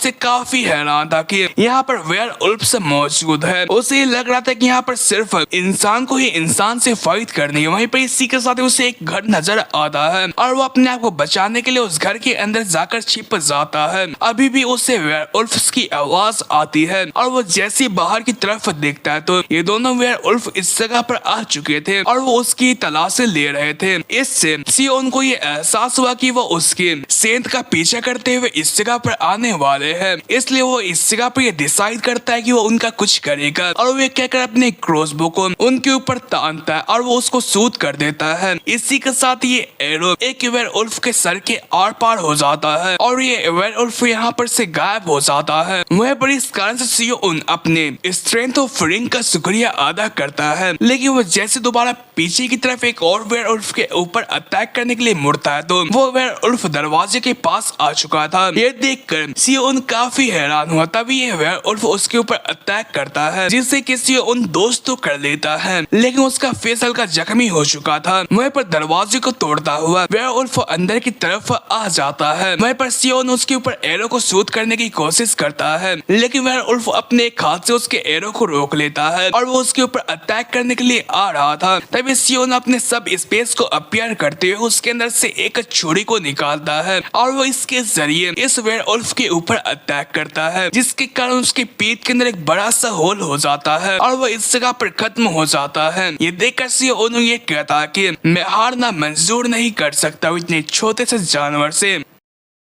से काफी हैरान था कि यहाँ पर वेयरवुल्फ्स मौजूद है। उसे लग रहा था कि यहाँ पर सिर्फ इंसान को ही इंसान से फाइट करनी है। वहीं पर इसी के साथ उसे एक घर नजर आता है, और वो अपने आप को बचाने के लिए उस घर के अंदर जाकर छिप जाता है। अभी भी उसे वेयरवुल्फ्स की आवाज आती है, और वो जैसे बाहर की तरफ देखता है तो ये दोनों वेयरवुल्फ इस जगह पर आ चुके थे, और वो उसकी तलाश ले रहे थे। इससे सीओ उनको ये एहसास हुआ कि वो उसके सेंध का पीछा करते हुए इस जगह पर आने वाले हैं, इसलिए वो इस जगह पर ये डिसाइड करता है कि वो उनका कुछ करेगा, और वो ये कहकर अपने क्रॉसबो को उनके ऊपर तानता है, और वो उसको शूट कर देता है। इसी के साथ ये एरो एक वेयरवुल्फ के सर के आर पार हो जाता है, और ये वेयरवुल्फ यहाँ पर से गायब हो जाता है। वह पर इस कारण से सियोन अपने स्ट्रेंथ ऑफ रिंग का शुक्रिया अदा करता है, लेकिन वो जैसे दोबारा पीछे की तरफ एक और वेयरवुल्फ के ऊपर अटैक करने के लिए मुड़ता है तो वो वेयरवुल्फ दरवाजे के पास आ चुका था। ये देखकर सियोन काफी हैरान हुआ। तभी ये वेयरवुल्फ उसके ऊपर अटैक करता है, जिससे कि सियोन दोस्त तो कर लेता है, लेकिन उसका फेस हल्का जख्मी हो चुका था। वहीं पर दरवाजे को तोड़ता हुआ वेयरवुल्फ अंदर की तरफ आ जाता है। वहीं पर सियोन उसके ऊपर एरो को शूट करने की कोशिश करता है, लेकिन वेयरवुल्फ अपने एक हाथ से उसके एरो को रोक लेता है और वो उसके ऊपर अटैक करने के लिए आ रहा था। तभी सियोन अपने सब स्पेस को अपीयर करते हुए उसके अंदर से एक छुरी को निकालता है और वो इसके जरिए इस वेयरवुल्फ के ऊपर अटैक करता है, जिसके कारण उसके पीठ के अंदर एक बड़ा सा होल हो जाता है और वो इस जगह पर खत्म हो जाता है। ये देखकर सियोन ये कहता कि मैं हारना मंजूर नहीं कर सकता इतने छोटे से जानवर से।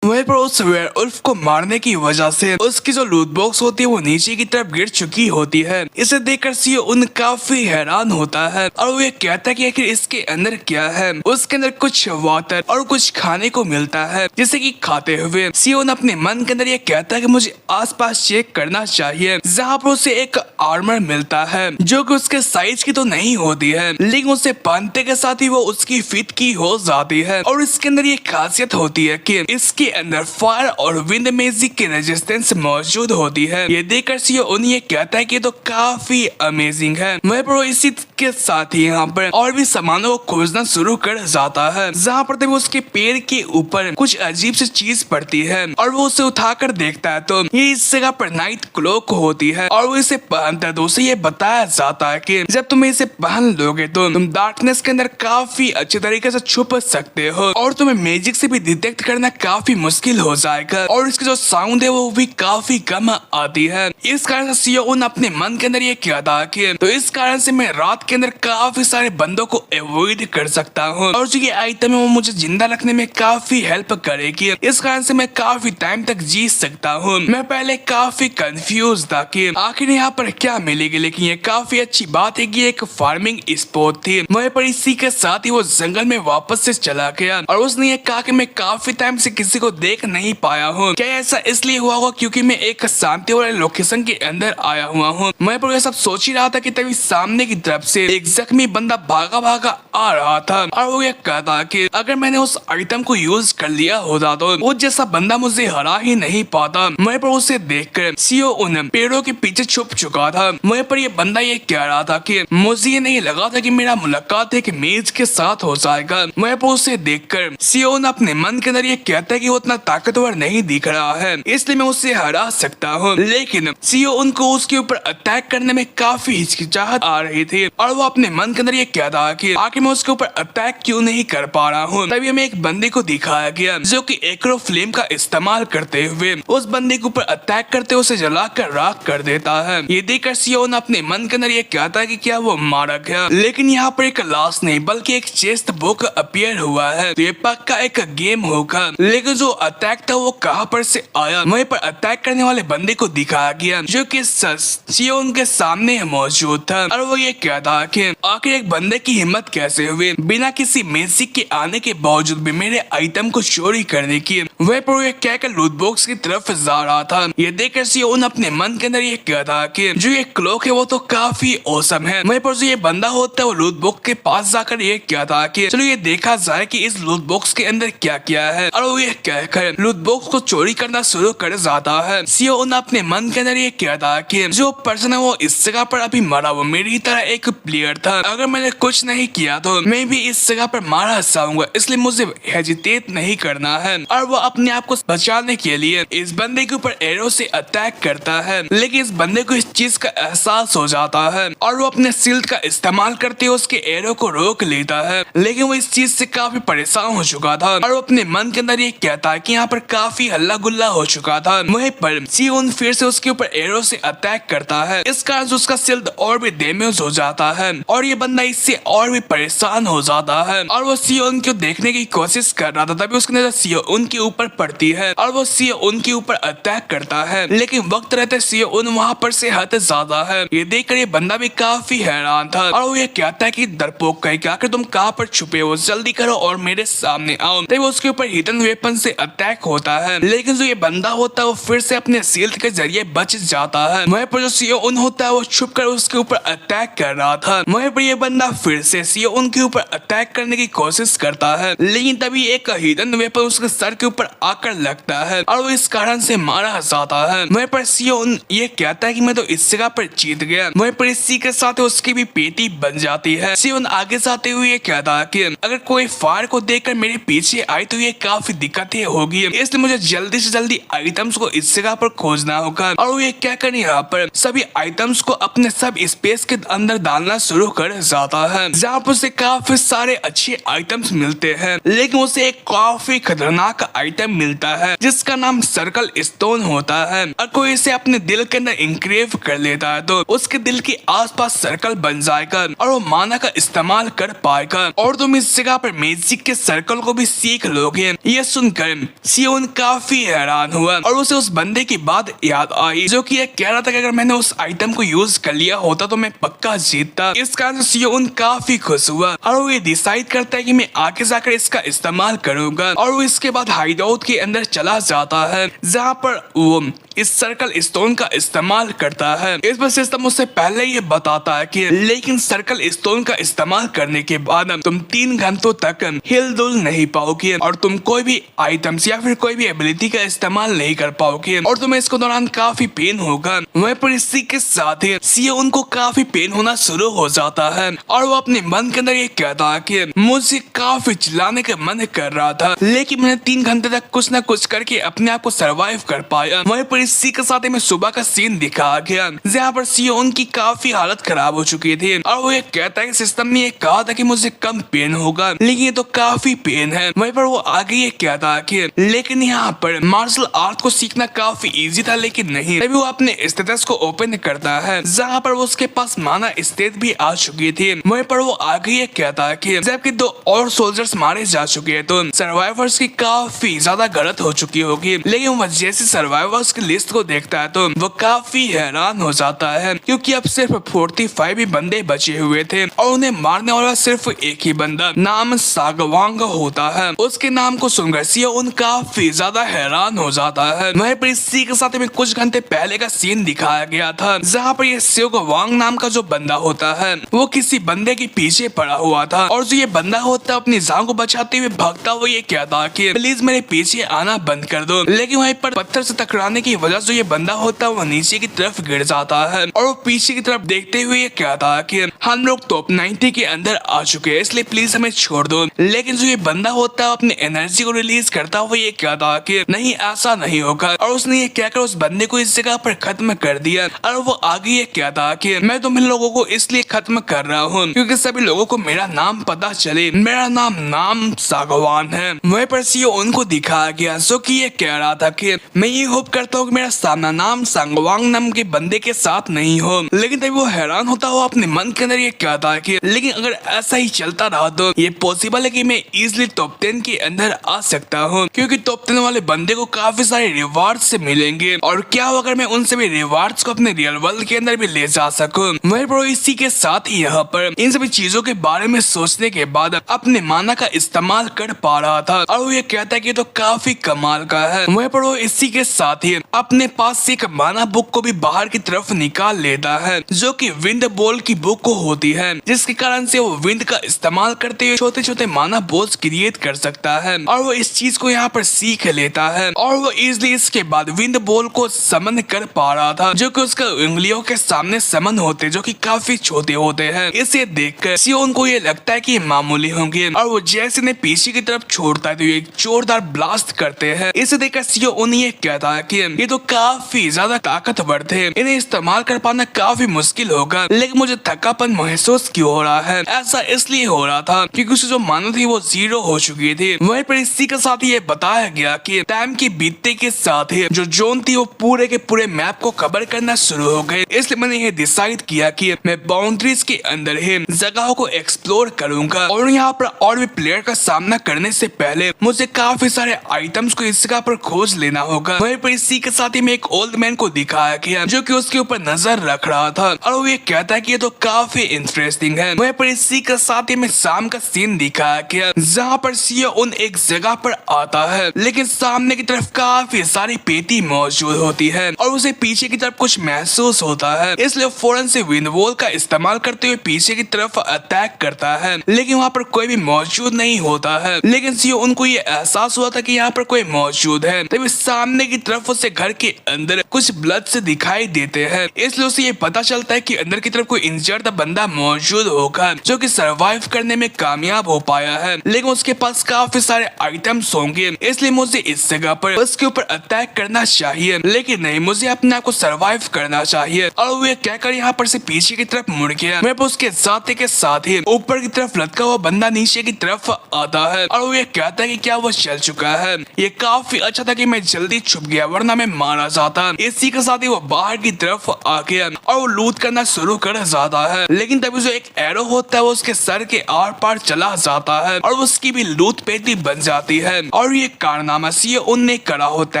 वहीं पर उस वेयरवुल्फ को मारने की वजह से उसकी जो लूट बॉक्स होती है वो नीचे की तरफ गिर चुकी होती है। इसे देखकर सियोन काफी हैरान होता है और वो ये कहता है कि आखिर इसके अंदर क्या है। उसके अंदर कुछ वाटर और कुछ खाने को मिलता है, जिसे कि खाते हुए सियोन अपने मन के अंदर ये कहता है कि मुझे आसपास चेक करना चाहिए, जहाँ पर उसे एक आर्मर मिलता है जो कि उसके साइज की तो नहीं होती है, लेकिन उसे पहनते के साथ ही वो उसकी फिट की हो जाती है। और इसके अंदर ये खासियत होती है कि इसके अंदर फायर और विंड मैजिक की रेजिस्टेंस मौजूद होती है। ये देखकर सियोन ये कहता है कि तो काफी अमेजिंग है। वहीं पर इसी के साथ ही यहाँ पर और भी सामानों को खोजना शुरू कर जाता है, जहाँ पर तभी उसके पैर के ऊपर कुछ अजीब सी चीज पड़ती है और वो उसे उठाकर देखता है तो ये इस जगह पर नाइट क्लॉक होती है और वो इसे पहनता है तो उसे ये बताया जाता है कि जब तुम इसे पहन लोगे तो तुम डार्कनेस के अंदर काफी अच्छे तरीके से छुप सकते हो और तुम्हें मैजिक से भी डिटेक्ट करना काफी मुश्किल हो जाएगा और इसकी जो साउंड है वो भी काफी कम आती है। इस कारण से सियोन अपने मन के अंदर ये कहता कि तो इस कारण से मैं रात के अंदर काफी सारे बंदों को अवॉइड कर सकता हूँ और जो ये आइटम है वो मुझे जिंदा रखने में काफी हेल्प करेगी। इस कारण से मैं काफी टाइम तक जी सकता हूँ। मैं पहले काफी कंफ्यूज था कि आखिर यहाँ पर क्या मिलेगी, लेकिन ये काफी अच्छी बात है कि एक फार्मिंग स्पॉट थी। वहीं पर इसी के साथ ही वो जंगल में वापस से चला गया और उसने ये कहा कि मैं काफी टाइम से किसी को देख नहीं पाया हूँ। क्या ऐसा इसलिए हुआ होगा क्योंकि मैं एक शांति वाले लोकेशन के अंदर आया हुआ हूँ। मैं पर ये सब सोच ही रहा था कि तभी सामने की तरफ से एक जख्मी बंदा भागा भागा आ रहा था और वो ये कहता कि अगर मैंने उस आइटम को यूज कर लिया होता तो वो जैसा बंदा मुझे हरा ही नहीं पाता। मैं पर उसे देखकर सियोन पेड़ों के पीछे छुप चुका था। मैं पर ये बंदा ये कह रहा था कि मुझे ये नहीं लगा था कि मेरा मुलाकात एक मेज के साथ हो जाएगा। मैं पर उसे देखकर सियोन अपने मन के अंदर ये कहता है कि वो उतना ताकतवर नहीं दिख रहा है, इसलिए मैं उससे हरा सकता हूँ। लेकिन सियोन को उसके ऊपर अटैक करने में काफी हिचकिचाहट आ रही थी और वो अपने मन के अंदर ये कहता है कि आखिर मैं उसके ऊपर अटैक क्यों नहीं कर पा रहा हूँ। तभी हमें एक बंदे को दिखाया गया जो कि एक्रो फ्लेम का इस्तेमाल करते हुए उस बंदे के ऊपर अटैक करते उसे जलाकर राख कर देता है। ये देखकर सियोन अपने मन के अंदर ये कहता है कि क्या वो मारा गया, लेकिन यहाँ पर एक लाश नहीं बल्कि एक चेस्ट बुक अपीयर हुआ है। तो ये पक्का एक गेम होगा। लेकिन जो अटैक था वो कहाँ पर से आया, वहीं पर अटैक करने वाले बंदे को दिखाया गया जो कि सियोन के सामने मौजूद था और वो ये कहता कि आखिर एक बंदे की हिम्मत कैसे हुई बिना किसी मैजिक के आने के बावजूद भी मेरे आइटम को चोरी करने की। वह पर ये कहकर लूट बॉक्स की तरफ जा रहा था। ये देखकर सियोन अपने मन के अंदर ये कहता कि जो ये क्लॉक है वो तो काफी औसम है। वहीं पर जो ये बंदा होता है वो लूट बॉक्स के पास जाकर ये कहता कि चलो ये देखा जाए कि इस लूट बॉक्स के अंदर क्या क्या है और वो ये कहकर लूट बॉक्स को चोरी करना शुरू कर जाता है। सियोन अपने मन के अंदर ये कहता कि जो पर्सन है वो इस जगह पर अभी मरा वो मेरी तरह एक प्लेयर था। अगर मैंने कुछ नहीं किया तो मैं भी इस जगह पर मारा जाऊंगा, इसलिए मुझे हेजिटेट नहीं करना है। और वो अपने आप को बचाने के लिए इस बंदे के ऊपर एरो से अटैक करता है, लेकिन इस बंदे को इस चीज का एहसास हो जाता है और वो अपने शील्ड का इस्तेमाल करते हुए उसके एरो को रोक लेता है। लेकिन वो इस चीज से काफी परेशान हो चुका था और वो अपने मन के अंदर ये कहता है कि यहाँ पर काफी हल्ला गुल्ला हो चुका था। वहीं पर सियोन फिर से उसके ऊपर एरो से अटैक करता है, इस कारण से उसका शील्ड और भी डैमेज हो जाता है और ये बंदा इससे और भी परेशान हो जाता है और वो सियोन को देखने की कोशिश कर रहा था। तभी उसकी नजर सियोन के ऊपर पड़ती है और वो सियोन के ऊपर अटैक करता है, लेकिन वक्त रहते सियोन वहाँ पर से हट जाता है। ये देखकर ये बंदा भी काफी हैरान था और वो ये कहता है कि डरपोक कहीं आखिर तुम कहाँ पर छुपे हो, जल्दी करो और मेरे सामने आओ। तभी उसके ऊपर हिडन वेपन से से अटैक होता है, लेकिन जो ये बंदा होता है वो फिर से अपने शील्ड के जरिए बच जाता है। वहीं पर जो सियोन होता है वो छुप कर उसके ऊपर अटैक कर रहा था। वहीं पर ये बंदा फिर से सियोन के ऊपर अटैक करने की कोशिश करता है, लेकिन तभी एक हिडन वेपन उसके सर के ऊपर आकर लगता है और वो इस कारण से मारा जाता है। वहीं पर सियोन ये कहता है कि मैं तो इस जगह पर जीत गया। वहीं पर इसी के साथ उसकी भी पेटी बन जाती है। सियोन आगे जाते हुए ये कहता है कि अगर कोई फायर को देखकर मेरे पीछे आई तो ये काफी दिक्कतें होगी, इसलिए मुझे जल्दी से जल्दी आइटम्स को इस जगह पर खोजना होगा। और वो ये क्या कर यहाँ पर सभी आइटम्स को अपने सब स्पेस के अंदर डालना शुरू कर जाता है, जहाँ पर उसे काफी सारे अच्छे आइटम्स मिलते हैं, लेकिन उसे एक काफी खतरनाक आइटम मिलता है जिसका नाम सर्कल स्टोन होता है। और कोई इसे अपने दिल के अंदर इंक्रेव कर लेता है तो उसके दिल के आसपास सर्कल बन जाएगा और वो माना का इस्तेमाल कर पाएगा और तुम इस जगह पर मैजिक के सर्कल को भी सीख लोगे। ये सुनकर सियोन काफी हैरान हुआ और उसे उस बंदे की बात याद आई जो कि ये कह रहा था कि अगर मैंने उस आइटम को यूज कर लिया होता तो मैं पक्का जीतता। इस कारण से सियोन काफी खुश हुआ और वो ये डिसाइड करता है कि मैं आगे जाकर इसका इस्तेमाल करूंगा और वो इसके बाद हाइडआउट के अंदर चला जाता है, जहाँ पर वो इस सर्कल स्टोन का इस्तेमाल करता है। इस पर सिस्टम उससे पहले ये बताता है कि लेकिन सर्कल स्टोन का इस्तेमाल करने के बाद तुम 3 घंटों तक हिल डुल नहीं पाओगे और तुम कोई भी आइटम्स या फिर कोई भी एबिलिटी का इस्तेमाल नहीं कर पाओगे और तुम्हें इसके दौरान काफी पेन होगा। वहीं पर इसी के साथ ही सियोन को काफी पेन होना शुरू हो जाता है और वो अपने मन के अंदर ये कहता है कि मुझे काफी चिल्लाने का मन कर रहा था, लेकिन मैंने 3 घंटे तक कुछ न कुछ करके अपने आप को सर्वाइव कर पाया। वहीं पर इसी के साथ में सुबह का सीन दिखाया गया जहाँ पर सियोन की काफी हालत खराब हो चुकी थी और वो ये कहता है कि सिस्टम ने ये कहा था कि मुझे कम पेन होगा, लेकिन ये तो काफी पेन है। वहीं पर वो आगे ये कहता है कि लेकिन यहाँ पर मार्शल आर्ट को सीखना काफी इजी था, लेकिन नहीं। तभी वो अपने स्टेटस को ओपन करता है जहाँ पर वो उसके पास माना स्टेट भी आ चुकी थी। वहीं पर वो आगे ये कहता है कि जबकि 2 और सोल्जर्स मारे जा चुके हैं तो सर्वाइवर्स की काफी ज्यादा गलत हो चुकी होगी, लेकिन वो जैसे सर्वाइवर्स की लिस्ट को देखता है तो वो काफी हैरान हो जाता है क्योंकि अब सिर्फ 45 ही बंदे बचे हुए थे और उन्हें मारने वाला सिर्फ एक ही बंदा नाम सागवांग होता है। उसके नाम को सुनकर सियोन काफी ज्यादा हैरान हो जाता है। वहीं पर इसी के साथ में कुछ घंटे पहले का सीन दिखाया गया था जहाँ पर ये सागवांग नाम का जो बंदा होता है वो किसी बंदे के पीछे पड़ा हुआ था और जो ये बंदा होता है अपनी जान को बचाते हुए भागता हुआ ये कहता कि प्लीज मेरे पीछे आना बंद कर दो, लेकिन वहीं पर पत्थर से टकराने की वजह से ये बंदा होता है वो नीचे की तरफ गिर जाता है और वो पीछे की तरफ देखते हुए ये कहता है कि हम लोग टॉप 90 के अंदर आ चुके हैं, इसलिए प्लीज हमें छोड़ दो। लेकिन जो ये बंदा होता है अपनी एनर्जी को रिलीज करता हुआ ये कहता है कि नहीं ऐसा नहीं होगा और उसने ये कहकर उस बंदे को इस जगह पर खत्म कर दिया और वो आगे ये कहता है कि मैं तुम लोगों को इसलिए खत्म कर रहा हूँ क्योंकि सभी लोगों को मेरा नाम पता चले, मेरा नाम सागवान है। वहीं पर उनको दिखाया गया जो कि ये कह रहा था कि मैं ये होप करता हूँ कि मेरा सामना नाम सागवांग नाम के बंदे के साथ नहीं हो, लेकिन तभी वो हैरान होता हुआ अपने मन के अंदर ये कहता है कि लेकिन अगर ऐसा ही चलता रहा तो ये पॉसिबल है कि मैं इजिली टॉप 10 के अंदर आ सकता हूँ क्योंकि टॉप 10 वाले बंदे को काफी सारे रिवार्ड से मिलेंगे और क्या हो अगर मैं उन सभी रिवार्ड्स को अपने रियल वर्ल्ड के अंदर भी ले जा सकूं। वहीं पर इसी के साथ ही यहाँ पर इन सभी चीजों के बारे में सोचने के बाद अपने माना का इस्तेमाल कर पा रहा था और वो ये कहता है कि तो काफी कमाल का है। वहीं पर वो इसी के साथ ही अपने पास से एक माना बुक को भी बाहर की तरफ निकाल लेता है जो कि विंड बॉल की बुक को होती है, जिसके कारण से वो विंड का इस्तेमाल करते हुए छोटे छोटे माना बॉल्स क्रिएट कर सकता है और वो इस चीज को यहाँ पर सीख लेता है और वो इजिली इसके बाद विंड बॉल को समन कर पा रहा था जो कि उसके उंगलियों के सामने समन होते जो कि काफी छोटे होते हैं। इसे देखकर सियोन को ये लगता है कि ये मामूली होंगे और वो जैसे ने पीछे की तरफ छोड़ता है तो एक जोरदार ब्लास्ट करते हैं। इसे देखकर सियोन ये कहता है कि ये तो काफी ज्यादा ताकतवर थे, इन्हें इस्तेमाल कर पाना काफी मुश्किल होगा, लेकिन मुझे थकापन महसूस क्यों हो रहा है? ऐसा इसलिए हो रहा था क्योंकि उसकी जो माना थी वो 0 हो चुकी थी। वहीं पर इसी के साथ ये बताया गया कि टाइम के बीतने के साथ ही जो जोन थी वो पूरे के पूरे मैप को कवर करना शुरू हो गए। इसलिए मैंने ये डिसाइड किया कि मैं बाउंड्रीज के अंदर ही जगहों को एक्सप्लोर करूंगा और यहाँ पर और भी प्लेयर का सामना करने से पहले मुझे काफी सारे आइटम्स को इस जगह पर खोज लेना होगा। वहीं पर इसी के साथ ही मैं एक ओल्ड मैन को दिखाया गया जो कि उसके ऊपर नजर रख रहा था और वो ये कहता है कि ये तो काफी इंटरेस्टिंग है। वहीं पर इसी के साथ ही मैं शाम का सीन दिखाया गया जहाँ पर सीओ उन एक जगह पर आता है, लेकिन सामने की तरफ काफी सारी पेटी मौजूद होती है और उसे पीछे की तरफ कुछ महसूस होता है, इसलिए फौरन से विंड वॉल का इस्तेमाल करते हुए पीछे की तरफ अटैक करता है, लेकिन वहाँ पर कोई भी मौजूद नहीं होता है। लेकिन सीओ उनको ये एहसास हुआ था कि यहाँ पर कोई मौजूद है, तभी सामने की तरफ उसे घर के अंदर कुछ ब्लड से दिखाई देते हैं, इसलिए उसे ये पता चलता है कि अंदर की तरफ कोई इंजर्ड बंदा मौजूद होगा जो कि सरवाइव करने में कामयाब हो पाया है, लेकिन उसके पास काफी सारे आइटम्स होंगे, इसलिए मुझे इस जगह पर उसके ऊपर अटैक करना चाहिए, लेकिन नहीं, मुझे अपने आप को सरवाइव करना चाहिए। और वो ये कहकर यहाँ पर से पीछे की तरफ मुड़ गया। मैं उसके साथ ही ऊपर की तरफ लटका हुआ बंदा नीचे की तरफ आता है और वो ये कहता है कि क्या वो चल चुका है। ये काफी अच्छा था कि मैं जल्दी छुप गया वरना मैं मारा जाता। इसी के साथ ही वो बाहर की तरफ आ गया और वो लूट करना शुरू कर जाता है, लेकिन तभी जो एक एरो होता है वो उसके सर के आर पार चला जाता है और उसकी भी लूट पेटी बन जाती है और ये कारनामा सीओ उनने करा होता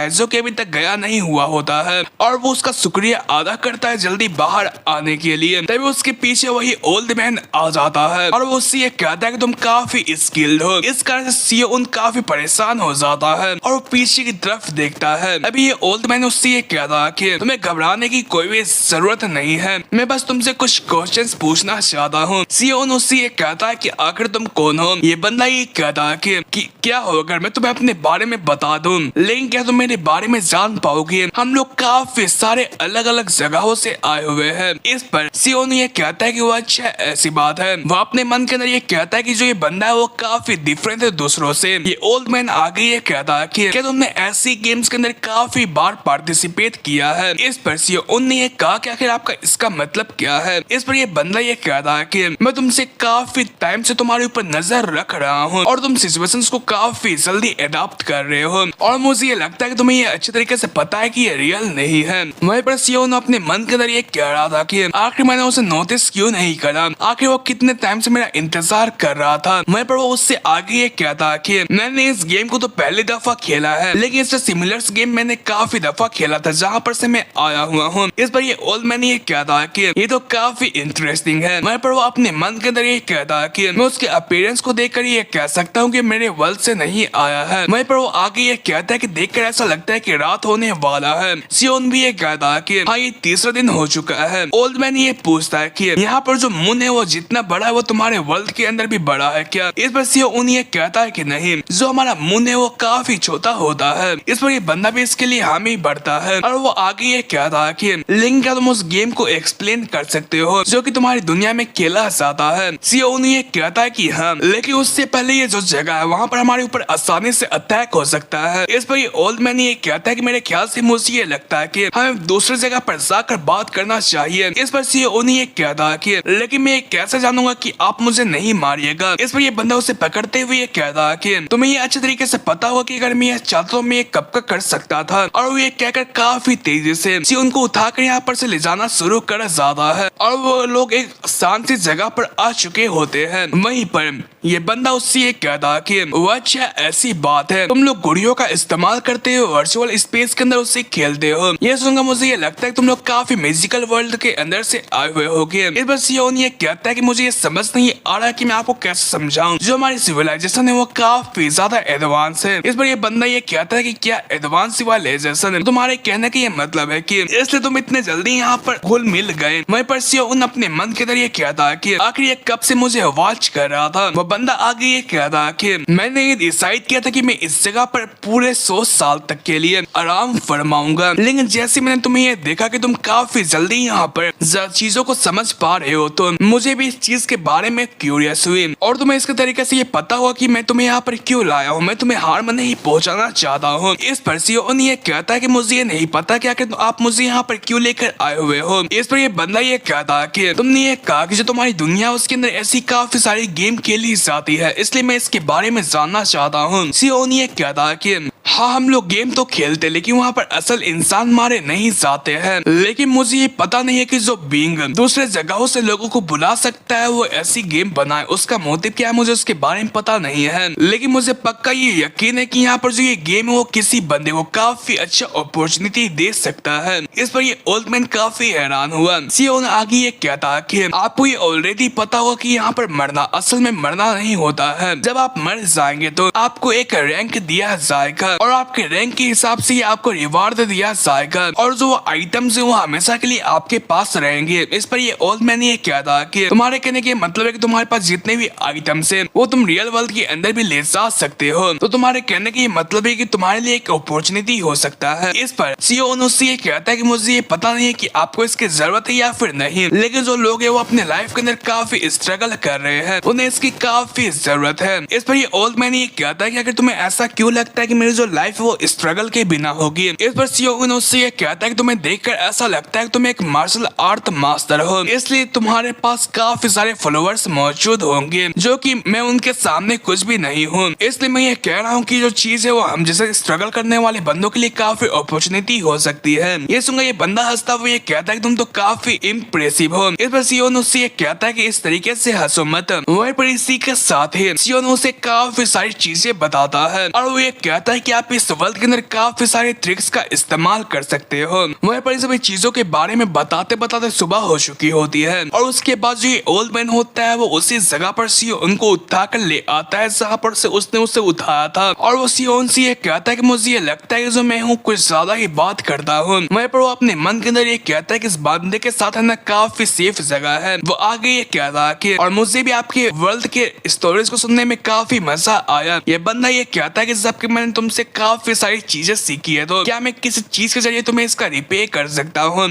है जो कि अभी तक गया नहीं हुआ होता है और वो उसका शुक्रिया अदा करता है जल्दी बाहर आने के लिए। तभी उसके पीछे वही ओल्ड मैन आ जाता है और वो उससे ये कहता है कि तुम काफी स्किल्ड हो। इस कारण से सीओ उन काफी परेशान हो जाता है और वो पीछे की तरफ देखता है। अभी ये ओल्ड मैन उससे ये कहता है कि तुम्हें घबराने की कोई भी जरूरत नहीं है, मैं बस तुमसे कुछ क्वेश्चंस पूछना चाहता हूँ। सीओ उससे ये कहता है कि आखिर तुम कौन हो। ये बंदा ये कहता है कि क्या हो अगर मैं तुम्हें अपने बारे में बता दूं, लेकिन क्या तुम मेरे बारे में जान पाओगे? हम लोग काफी सारे अलग अलग जगहों से आए हुए हैं। इस पर सीओ ये कहता है कि वो अच्छा ऐसी बात है। वो अपने मन के अंदर ये कहता है कि जो ये बंदा है वो काफी डिफरेंट है दूसरों से। ये ओल्ड मैन आगे ये कहता है कि क्या तुमने ऐसी गेम्स के अंदर काफी बार पार्टिसिपेट किया है? इस पर सीओ ने ये कहा कि आखिर आपका इसका मतलब क्या है? इस पर ये बंदा ये कहता है कि मैं तुमसे काफी टाइम से तुम्हारे ऊपर नजर रख रहा हूँ और तुम सिचुएशंस को काफी जल्दी अडॉप्ट कर रहे हो और मुझे ये लगता है कि तुम्हें ये अच्छे तरीके से पता है कि ये रियल नहीं है। वहीं पर सीओ अपने मन के अंदर ये कह रहा था कि आखिर मैंने उसे नोटिस क्यों नहीं करा, आखिर वो कितने टाइम से मेरा इंतजार कर रहा था। वहीं पर वो उससे आगे ये कहता कि मैंने इस गेम को तो पहली दफा खेला है, लेकिन इससे सिमिलर गेम मैंने काफी दफा खेला था जहाँ पर से मैं आया हुआ हूँ। इस पर ये ओल्ड मैन ये कहता कि ये तो काफी इंटरेस्टिंग है। वहीं पर वो अपने मन के अंदर ये कहता कि मैं उसके अपीयरेंस को देखकर ये कह सकता हूँ कि मेरे वर्ल्ड से नहीं आया है। वहीं पर वो आगे ये कहता है कि देखकर ऐसा लगता है कि रात होने वाला है। सियोन भी ये कहता है कि हाँ ये तीसरा दिन हो चुका है। ओल्ड मैन ये पूछता है कि यहाँ पर जो मून है वो जितना बड़ा है वो तुम्हारे वर्ल्ड के अंदर भी बड़ा है क्या? इस पर सियोन ये कहता है कि नहीं, जो हमारा मून है वो काफी छोटा होता है। इस पर ये बंदा भी इसके लिए हामी बढ़ता है और वो आगे ये कहता है कि लेकिन क्या तुम उस गेम को एक्सप्लेन कर सकते हो जो कि तुम्हारी दुनिया में खेला जाता है? सियोन ये कहता है कि हाँ, लेकिन उससे पहले ये जो जगह है वहाँ पर हमारे ऊपर आसानी से अटैक हो सकता है। इस पर ये ओल्ड मैन ये कहता है कि मेरे ख्याल से मुझे ये लगता है कि हमें दूसरी जगह पर जाकर बात करना चाहिए। इस पर सीओ ये कहता है कि लेकिन मैं कैसे जानूंगा कि आप मुझे नहीं मारिएगा? इस पर ये बंदा उसे पकड़ते हुए ये कहता है कि तुम्हें ये अच्छे तरीके से पता होगा कि अगर मैं ये चाहता तो मैं कब का कर सकता था। और वो ये कहकर काफी तेजी से उनको उठाकर यहाँ पर से ले जाना शुरू कर जाता है और वो लोग एक शांति जगह पर आ चुके होते हैं। वहीं पर ये बंदा उससे ये कहता कि वो अच्छा ऐसी बात है, तुम लोग गुड़ियों का इस्तेमाल करते हो, वर्चुअल स्पेस के अंदर उससे खेलते हो। ये सुनकर मुझे ये लगता है कि तुम लोग काफी मैजिकल वर्ल्ड के अंदर से आए हुए होगे। इस पर सियोन ये कहता है कि मुझे ये समझ नहीं आ रहा कि मैं आपको कैसे समझाऊं, जो हमारी सिविलाइजेशन है वो काफी ज्यादा एडवांस है। इस पर ये बंदा ये कहता है कि क्या एडवांस सिविलाइजेशन है? तुम्हारे कहने का ये मतलब है कि इसलिए तुम इतने जल्दी यहाँ पर घुल मिल गए। वहीं पर सियोन अपने मन के अंदर ये कहता है कि आखिर ये कब से मुझे वॉच कर रहा था। वो बंदा आगे ये कहता है कि मैंने ये डिसाइड किया था कि मैं इस जगह पर पूरे 100 साल तक के लिए आराम फरमाऊंगा, लेकिन जैसे मैंने तुम्हें ये देखा कि तुम काफी जल्दी यहाँ पर चीजों को समझ पा रहे हो तो मुझे भी इस चीज के बारे में क्यूरियस हुई और तुम्हें इसके तरीके से ये पता हुआ कि मैं तुम्हें यहाँ पर क्यों लाया हूँ, मैं तुम्हें हार में नहीं पहुँचाना चाहता हूँ। इस पर सियोन ये कहता है कि मुझे ये नहीं पता कि आखिर आप मुझे यहाँ पर क्यों लेकर आए हुए हो। इस पर ये बंदा ये कहता है कि तुमने ये कहा कि जो तुम्हारी दुनिया उसके अंदर ऐसी काफी सारी गेम खेली जाती है, इसलिए मैं इसके बारे में जानना चाहता हूँ। सियोन ये कहता है कि हाँ, हम लोग गेम तो खेलते लेकिन वहाँ पर असल इंसान मारे नहीं जाते हैं। लेकिन मुझे ये पता नहीं है कि जो बीइंग दूसरे जगहों से लोगों को बुला सकता है वो ऐसी गेम बनाए, उसका मोटिव क्या है मुझे उसके बारे में पता नहीं है। लेकिन मुझे पक्का ये यकीन है कि यहाँ पर जो ये गेम है वो किसी बंदे को काफी अच्छा अपॉर्चुनिटी दे सकता है। इस पर ये ओल्ड मैन काफी हैरान हुआ। सीईओ ने आगे ये कहता कि आपको ये ऑलरेडी पता होगा कि यहाँ पर मरना असल में मरना नहीं होता है। जब आप मर जाएंगे तो आपको एक रैंक दिया जाएगा और आपके रैंक के हिसाब से आपको रिवार्ड दिया जाएगा और जो आइटम्स है वो हमेशा के लिए आपके पास रहेंगे। इस पर ये ओल्ड मैन ये कहता कि तुम्हारे कहने के मतलब है कि तुम्हारे पास जितने भी आइटम्स है वो तुम रियल वर्ल्ड के अंदर भी ले जा सकते हो। तो तुम्हारे कहने के मतलब है कि तुम्हारे लिए एक अपॉर्चुनिटी हो सकता है। इस पर सीईओ उससे ये कहता है कि मुझे ये पता नहीं है कि आपको इसकी जरूरत है या फिर नहीं, लेकिन जो लोग है वो अपने लाइफ के अंदर काफी स्ट्रगल कर रहे हैं, उन्हें इसकी काफी जरूरत है। इस पर ये ओल्ड मैन ये कहता है कि अगर तुम्हें ऐसा क्यों लगता है कि मेरी जो लाइफ है वो स्ट्रगल के बिना होगी। इस पर सीईओ उससे ये कहता है कि तुम्हें देखकर ऐसा लगता है कि तुम एक मार्शल आर्ट मास्टर हो, इसलिए तुम्हारे पास काफी सारे फॉलोअर्स मौजूद होंगे जो कि मैं उनके सामने कुछ भी नहीं हूँ। इसलिए मैं ये कह रहा हूँ कि जो चीज है वो हम जैसे स्ट्रगल करने वाले बंदों के लिए काफी अपॉर्चुनिटी हो सकती है। ये सुनकर ये बंदा हंसता हुआ ये कहता है कि तुम तो काफी इम्प्रेसिव हो। इस पर सीईओ उससे ये कहता है कि इस तरीके से हंसो मत। वहीं पर इसी के साथ ही सीईओ उसे काफी सारी चीजें बताता है और वो ये कहता है कि आप इस वर्ल्ड के अंदर काफी सारे ट्रिक्स का इस्तेमाल कर सकते हो। वहीं पर इन सभी चीजों के बारे में बताते बताते सुबह हो चुकी होती है और उसके बाद जो ये ओल्ड मैन होता है वो उसी जगह पर सीईओ उनको उठा कर ले आता है जहाँ पर से उसने उसे उठाया था और वो सीईओ उनसे ये कहता है कि मुझे ये लगता है कि जो मैं हूँ कुछ ज्यादा ही बात करता हूँ। वहीं पर वो अपने मन के अंदर ये कहता है कि इस बंदे के साथ है ना काफी सेफ जगह है। वो आगे ये कहता है कि और मुझे भी आपके वर्ल्ड के स्टोरीज को सुनने में काफी मजा आया। ये बंदा ये कहता है कि जबकि मैंने तुमसे काफी सारी चीजें सीखी है तो क्या मैं किसी चीज के जरिए तुम्हें इसका रिपे कर सकता हूँ।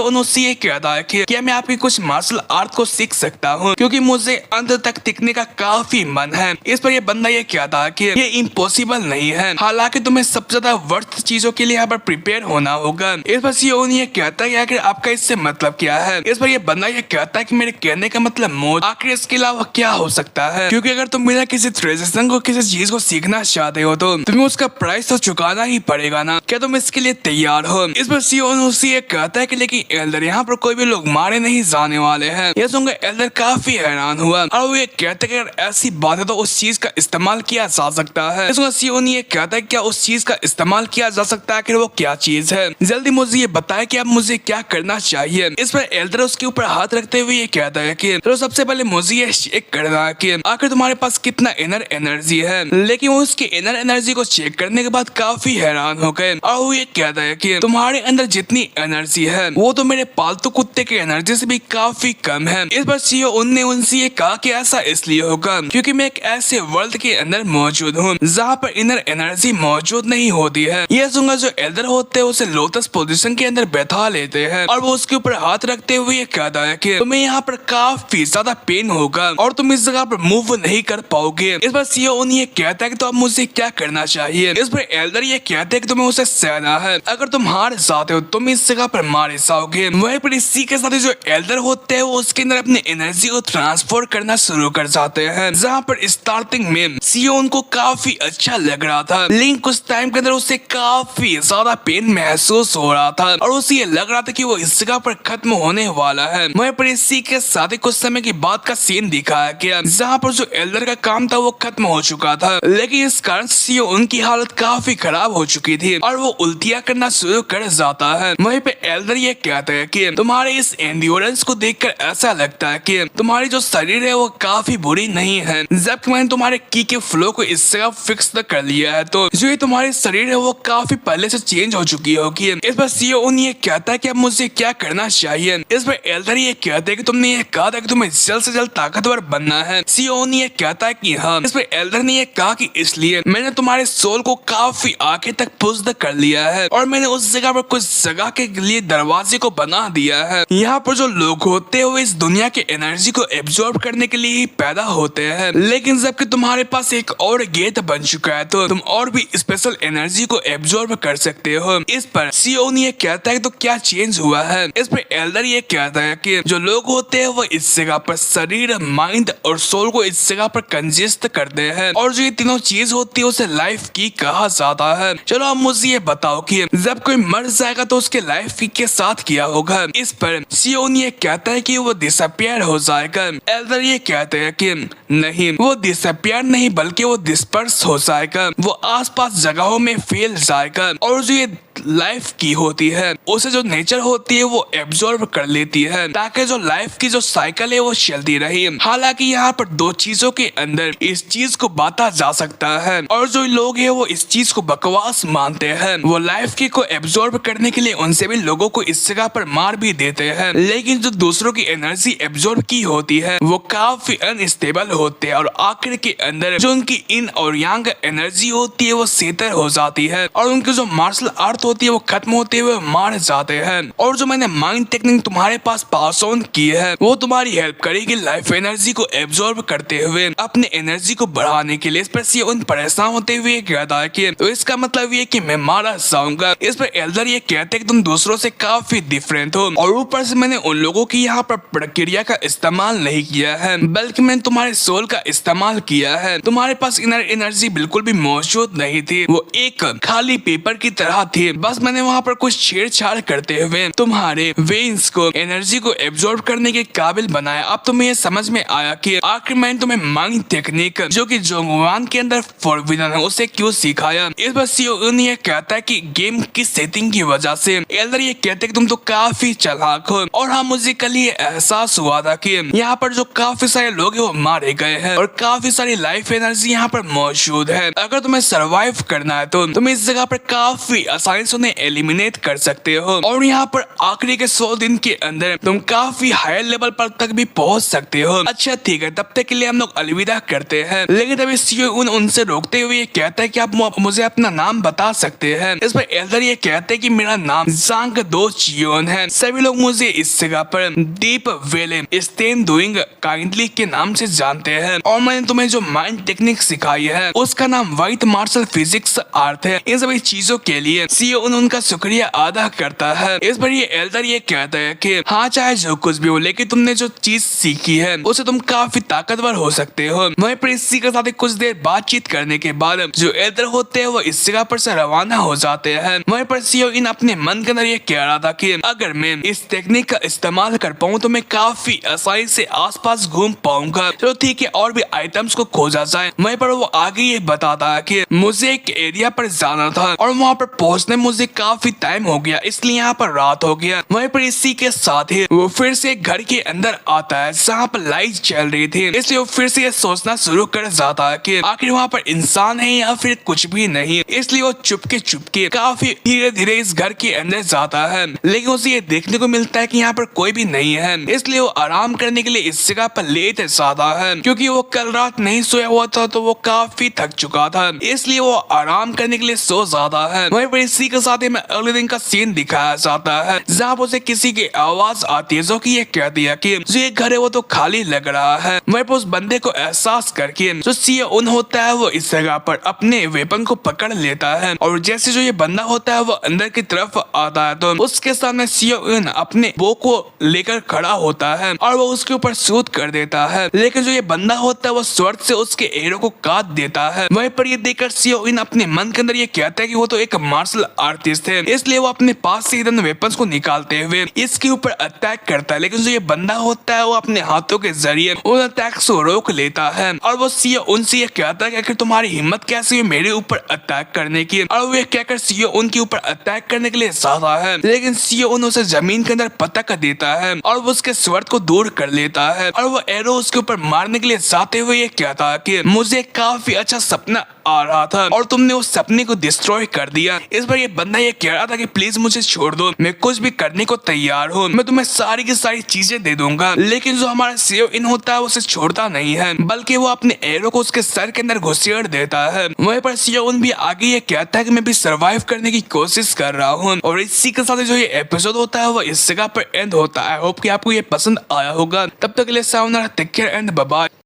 उनसे ये कहता है कि क्या मैं आपकी कुछ मार्शल आर्ट को सीख सकता हूँ क्योंकि मुझे अंत तक टिकने का काफी मन है। इस पर ये बंदा ये कहता है कि ये इम्पॉसिबल नहीं है, हालांकि तुम्हें सबसे ज्यादा वर्थ चीजों के लिए यहाँ पर प्रिपेयर होना होगा। इस पर सीईओ ये कहता है कि आखिर आपका इससे मतलब क्या है। इस पर ये बंदा ये कहता है कि मेरे कहने का मतलब मौत, आखिर इसके अलावा क्या हो सकता है, क्योंकि अगर तुम बिना किसी ट्रेडिशन को किसी चीज को सीखना चाहते हो तो तुम्हें उसका प्राइस तो चुकाना ही पड़ेगा ना, क्या तुम इसके लिए तैयार हो। इस पर सीईओ ये कहता है कि लेकिन एल्डर यहाँ पर कोई भी लोग मारे नहीं जाने वाले हैं। यह सुनकर एल्डर काफी हैरान हुआ और वो ये कहता है कि अगर ऐसी बात है तो उस चीज का इस्तेमाल किया जा सकता है। सीईओ ये कहता है क्या उस चीज का इस्तेमाल किया जा सकता है, कि वो क्या चीज है, जल्दी मुझे ये बताए कि अब मुझे क्या करना चाहिए। इस पर एल्डर उसके ऊपर हाथ रखते हुए ये कहता है कि तो सबसे पहले मुझे ये चेक करना है कि आखिर तुम्हारे पास कितना इनर एनर्जी है। लेकिन वो उसकी इनर एनर्जी को चेक करने के बाद काफी हैरान हो गए और वो ये कहता है कि तुम्हारे अंदर जितनी एनर्जी है वो तो मेरे पालतू कुत्ते की एनर्जी से भी काफी कम है। इस पर सीईओ उनसे ये कहा कि ऐसा इसलिए होगा क्योंकि मैं एक ऐसे वर्ल्ड के अंदर मौजूद हूँ जहाँ पर इनर एनर्जी मौजूद नहीं होती है। यह सुनकर जो एल्डर होते हैं उसे लोटस पोजीशन के अंदर बैठा लेते हैं और वो उसके ऊपर हाथ रखते हुए ये कहता है कि तुम्हें यहाँ पर काफी ज्यादा पेन होगा और तुम इस जगह पर मूव नहीं कर पाओगे। इस पर सीईओ ये कहता है कि तो अब मुझे क्या करना चाहिए। इस पर एल्डर ये कहते हैं कि तुम्हें उसे सहना है, अगर तुम हार जाते हो तुम इस जगह पर मारे जाओगे। वहीं पर इसी के साथ जो एल्डर होते हैं वो उसके अंदर अपनी एनर्जी को ट्रांसफर करना शुरू कर जाते हैं, जहाँ पर स्टार्टिंग में सीईओ उनको काफी अच्छा लग रहा था लेकिन कुछ टाइम के अंदर उसे काफी ज्यादा पेन महसूस हो रहा था और उसे ये लग रहा था कि वो इस जगह पर खत्म होने वाला है। वहीं पर इसी के साथ ही कुछ समय के बाद का सीन दिखाया गया जहाँ पर जो एल्डर का काम था वो खत्म हो चुका था, लेकिन इस कारण सीईओ उनकी हालत काफी खराब हो चुकी थी और वो उल्टियाँ करना शुरू कर जाता है। वहीं पे एल्डर ये कहता है कि तुम्हारे इस एंड्योरेंस को देखकर ऐसा लगता है कि तुम्हारी जो शरीर है वो काफी बुरी नहीं है, जबकि मैंने तुम्हारे की के फ्लो को इस जगह फिक्स कर लिया है तो जो ये तुम्हारी शरीर है वो काफी पहले से चेंज हो चुकी होगी। इस पर सीईओ ये कहता है कि अब मुझे क्या करना चाहिए। इस पर एल्डर ये कहते हैं कि तुमने ये कहा था कि तुम्हें जल्द से जल्द ताकतवर बनना है। सीईओ ये कहता है कि हाँ। इस पर एल्डर ने ये कहा कि इसलिए मैंने तुम्हारे सोल को काफी आगे तक पुष्ट कर लिया है और मैंने उस जगह पर कुछ जगह के लिए दरवाजे को बना दिया है। यहाँ पर जो लोग होते हैं वो इस दुनिया के एनर्जी को एब्जॉर्ब करने के लिए ही पैदा होते हैं, लेकिन जबकि तुम्हारे पास एक और गेट बन चुका है तो तुम और भी स्पेशल एनर्जी को एब्जॉर्ब कर सकते हो। इस पर सीईओ ये कहता है तो क्या चेंज हुआ है। इस पर एल्डर ये कहता है कि जो लोग होते हैं वो इस जगह पर शरीर, माइंड और सोल को इस जगह पर कंजेस्ट करते हैं और जो ये तीनों चीज होती है उसे लाइफ की कहा जाता है। चलो अब मुझे ये बताओ कि जब कोई मर जाएगा तो उसके लाइफ के साथ क्या होगा। इस पर सियोन ये कहता है कि वो डिसअपियर हो जाएगा। एल्डर ये कहते हैं कि नहीं, वो डिसअपियर नहीं बल्कि वो डिस्पर्स हो जाएगा, वो आसपास जगहों में फैल जाएगा और जो ये लाइफ की होती है उसे जो नेचर होती है वो एब्जॉर्ब कर लेती है ताकि जो लाइफ की जो साइकिल है वो चलती रहे। हालांकि यहाँ पर दो चीजों के अंदर इस चीज को बांटा जा सकता है और जो लोग हैं वो इस चीज को बकवास मानते हैं। वो लाइफ की को एब्जॉर्ब करने के लिए उनसे भी लोगों को इस जगह पर मार भी देते हैं, लेकिन जो दूसरों की एनर्जी एब्जॉर्ब की होती है वो काफी अनस्टेबल होते हैं और आखिर के अंदर जो उनकी इन और यांग एनर्जी होती है वो सेतर हो जाती है और उनकी जो मार्शल आर्ट होती है वो खत्म होते हुए मार जाते हैं। और जो मैंने माइंड टेक्निक तुम्हारे पास पास ऑन की है वो तुम्हारी हेल्प करेगी लाइफ एनर्जी को एब्जॉर्ब करते हुए अपने एनर्जी को बढ़ाने के लिए। इस पर उन परेशान होते हुए कहता है कि तो इसका मतलब ये कि मैं मारा जाऊंगा। इस पर एल्डर ये कहते हैं कि तुम दूसरों से काफी डिफरेंट हो और ऊपर से मैंने उन लोगों की यहाँ पर प्रक्रिया का इस्तेमाल नहीं किया है बल्कि मैंने तुम्हारे सोल का इस्तेमाल किया है। तुम्हारे पास इनर एनर्जी बिल्कुल भी मौजूद नहीं थी, वो एक खाली पेपर की तरह थी। बस मैंने वहाँ पर कुछ छेड़छाड़ करते हुए तुम्हारे वेन्स को एनर्जी को एब्जॉर्ब करने के काबिल बनाया। अब तुम्हें ये समझ में आया कि आखिर मैंने तुम्हें माइंड टेक्निक जो कि जोंगवान के अंदर फॉरबिडन है उसे क्यों सिखाया। इस पर सियोन ये कहता है कि गेम की सेटिंग की वजह से। एल्डर ये कहते कि तुम तो काफी चालाक हो और हाँ मुझे कल ये एहसास हुआ था कि यहाँ पर जो काफी सारे लोग हैं वो मारे गए हैं और काफी सारी लाइफ एनर्जी यहाँ पर मौजूद है। अगर तुम्हें सरवाइव करना है तो तुम इस जगह पर काफी आसानी से उन्हें एलिमिनेट कर सकते हो और यहाँ पर आखिरी के 100 दिन के अंदर तुम काफी हायर लेवल पर तक भी पहुंच सकते हो। अच्छा ठीक है, तब तक के लिए हम लोग अलविदा करते हैं। लेकिन तभी सियोन उनसे रोकते हुए ये कहता है कि आप मुझे अपना नाम बता सकते हैं। इस पर एल्डर ये कहते हैं कि मेरा नाम जांग दो चियोन है। सभी लोग मुझे इस जगह पर डीप वेले स्टेन डूइंग काइंडली के नाम से जानते हैं और मैंने तुम्हें जो माइंड टेक्निक सिखाई है उसका नाम व्हाइट मार्शल फिजिक्स आर्ट है। इन सभी चीजों के लिए सियोन उनका शुक्रिया अदा करता है। इस पर ये एल्डर ये कहता है कि हाँ चाहे जो कुछ भी हो लेकिन तुमने जो चीज सीखी है उससे तुम काफी ताकतवर हो सकते हो। वहीं पर इसी के साथ कुछ देर बातचीत करने के बाद जो एल्डर होते हैं वो इस जगह पर से रवाना हो जाते हैं। वहीं पर सियोन अपने मन के अंदर ये कह रहा था कि अगर मैं इस टेक्निक का इस्तेमाल कर पाऊँ तो मैं काफी आसानी से आसपास घूम पाऊंगा। चलो ठीक है, और भी आइटम्स को खोजा जाए। वहीं पर वो आगे ये बताता है कि मुझे एक एरिया पर जाना था और वहाँ पर पहुँचने मुझे काफी टाइम हो गया इसलिए यहाँ पर रात हो गया। वहीं पर इसी के साथ ही वो फिर से घर के अंदर आता है जहाँ पर लाइट चल रही थी, इसलिए वो फिर से ये सोचना शुरू कर जाता है कि आखिर वहाँ पर इंसान है या फिर कुछ भी नहीं। इसलिए वो चुपके काफी धीरे धीरे इस घर के अंदर जाता है, लेकिन उसे ये देखने को मिलता है कि यहाँ पर कोई भी नहीं है। इसलिए वो आराम करने के लिए इस जगह पर लेट जाता है क्योंकि वो कल रात नहीं सोया हुआ था तो वो काफी थक चुका था, इसलिए वो आराम करने के लिए सो जाता है। वहीं पर इसी के साथ ही में अगले दिन का सीन दिखाया जाता है जहाँ पर उसे किसी की आवाज आती है जो कि ये कहती है कि जो ये घर है वो तो खाली लग रहा है। वहीं पर उस बंदे को एहसास करके जो सियोन होता है वो इस जगह पर अपने वेपन को पकड़ लेता है और जैसे जो ये बंदा होता है वो अंदर की तरफ आता है तो उसके सामने सियोन अपने बो को लेकर खड़ा होता है और वो उसके ऊपर शूट कर देता है, लेकिन जो ये बंदा होता है वो स्वord से उसके एरो को काट देता है। वहीं पर ये देखकर सियोन अपने मन के अंदर ये कहता है कि वो तो एक मार्शल आर्टिस्ट है, इसलिए वो अपने पास से हिडन वेपन्स को निकालते हुए इसके ऊपर अटैक करता है। लेकिन जो ये बंदा होता है वो अपने हाथों के जरिए उन अटैक्स को रोक लेता है और वो सियोन से ये कहता है कि आखिर तुम्हारी हिम्मत कैसे हुई मेरे ऊपर अटैक करने की, और वो कहकर सियोन के ऊपर अटैक करने के लिए जाता है, लेकिन सियोन उसे जमीन के अंदर पटक देता है और वो उसके स्वord को दूर कर लेता है और वो एरो उसके ऊपर मारने के लिए जाते हुए ये कहता है कि मुझे काफी अच्छा सपना आ रहा था और तुमने उस सपने को डिस्ट्रॉय कर दिया। इस पर ये बंदा ये कह रहा था कि प्लीज मुझे छोड़ दो, मैं कुछ भी करने को तैयार हूँ, मैं तुम्हें सारी की सारी चीजें दे दूंगा। लेकिन जो हमारा सियोन होता है उसे छोड़ता नहीं है बल्कि वो अपने एरो को उसके सर के अंदर घुसेड़ देता है। वहीं पर सियोन भी आगे ये कहता है कि मैं भी सर्वाइव करने की कोशिश कर रहा हूँ और इसी के साथ जो ये एपिसोड होता है वो इस जगह पर एंड होता है। आई होप कि आपको ये पसंद आया होगा। तब तक के लिए सावधान, take care and bye bye.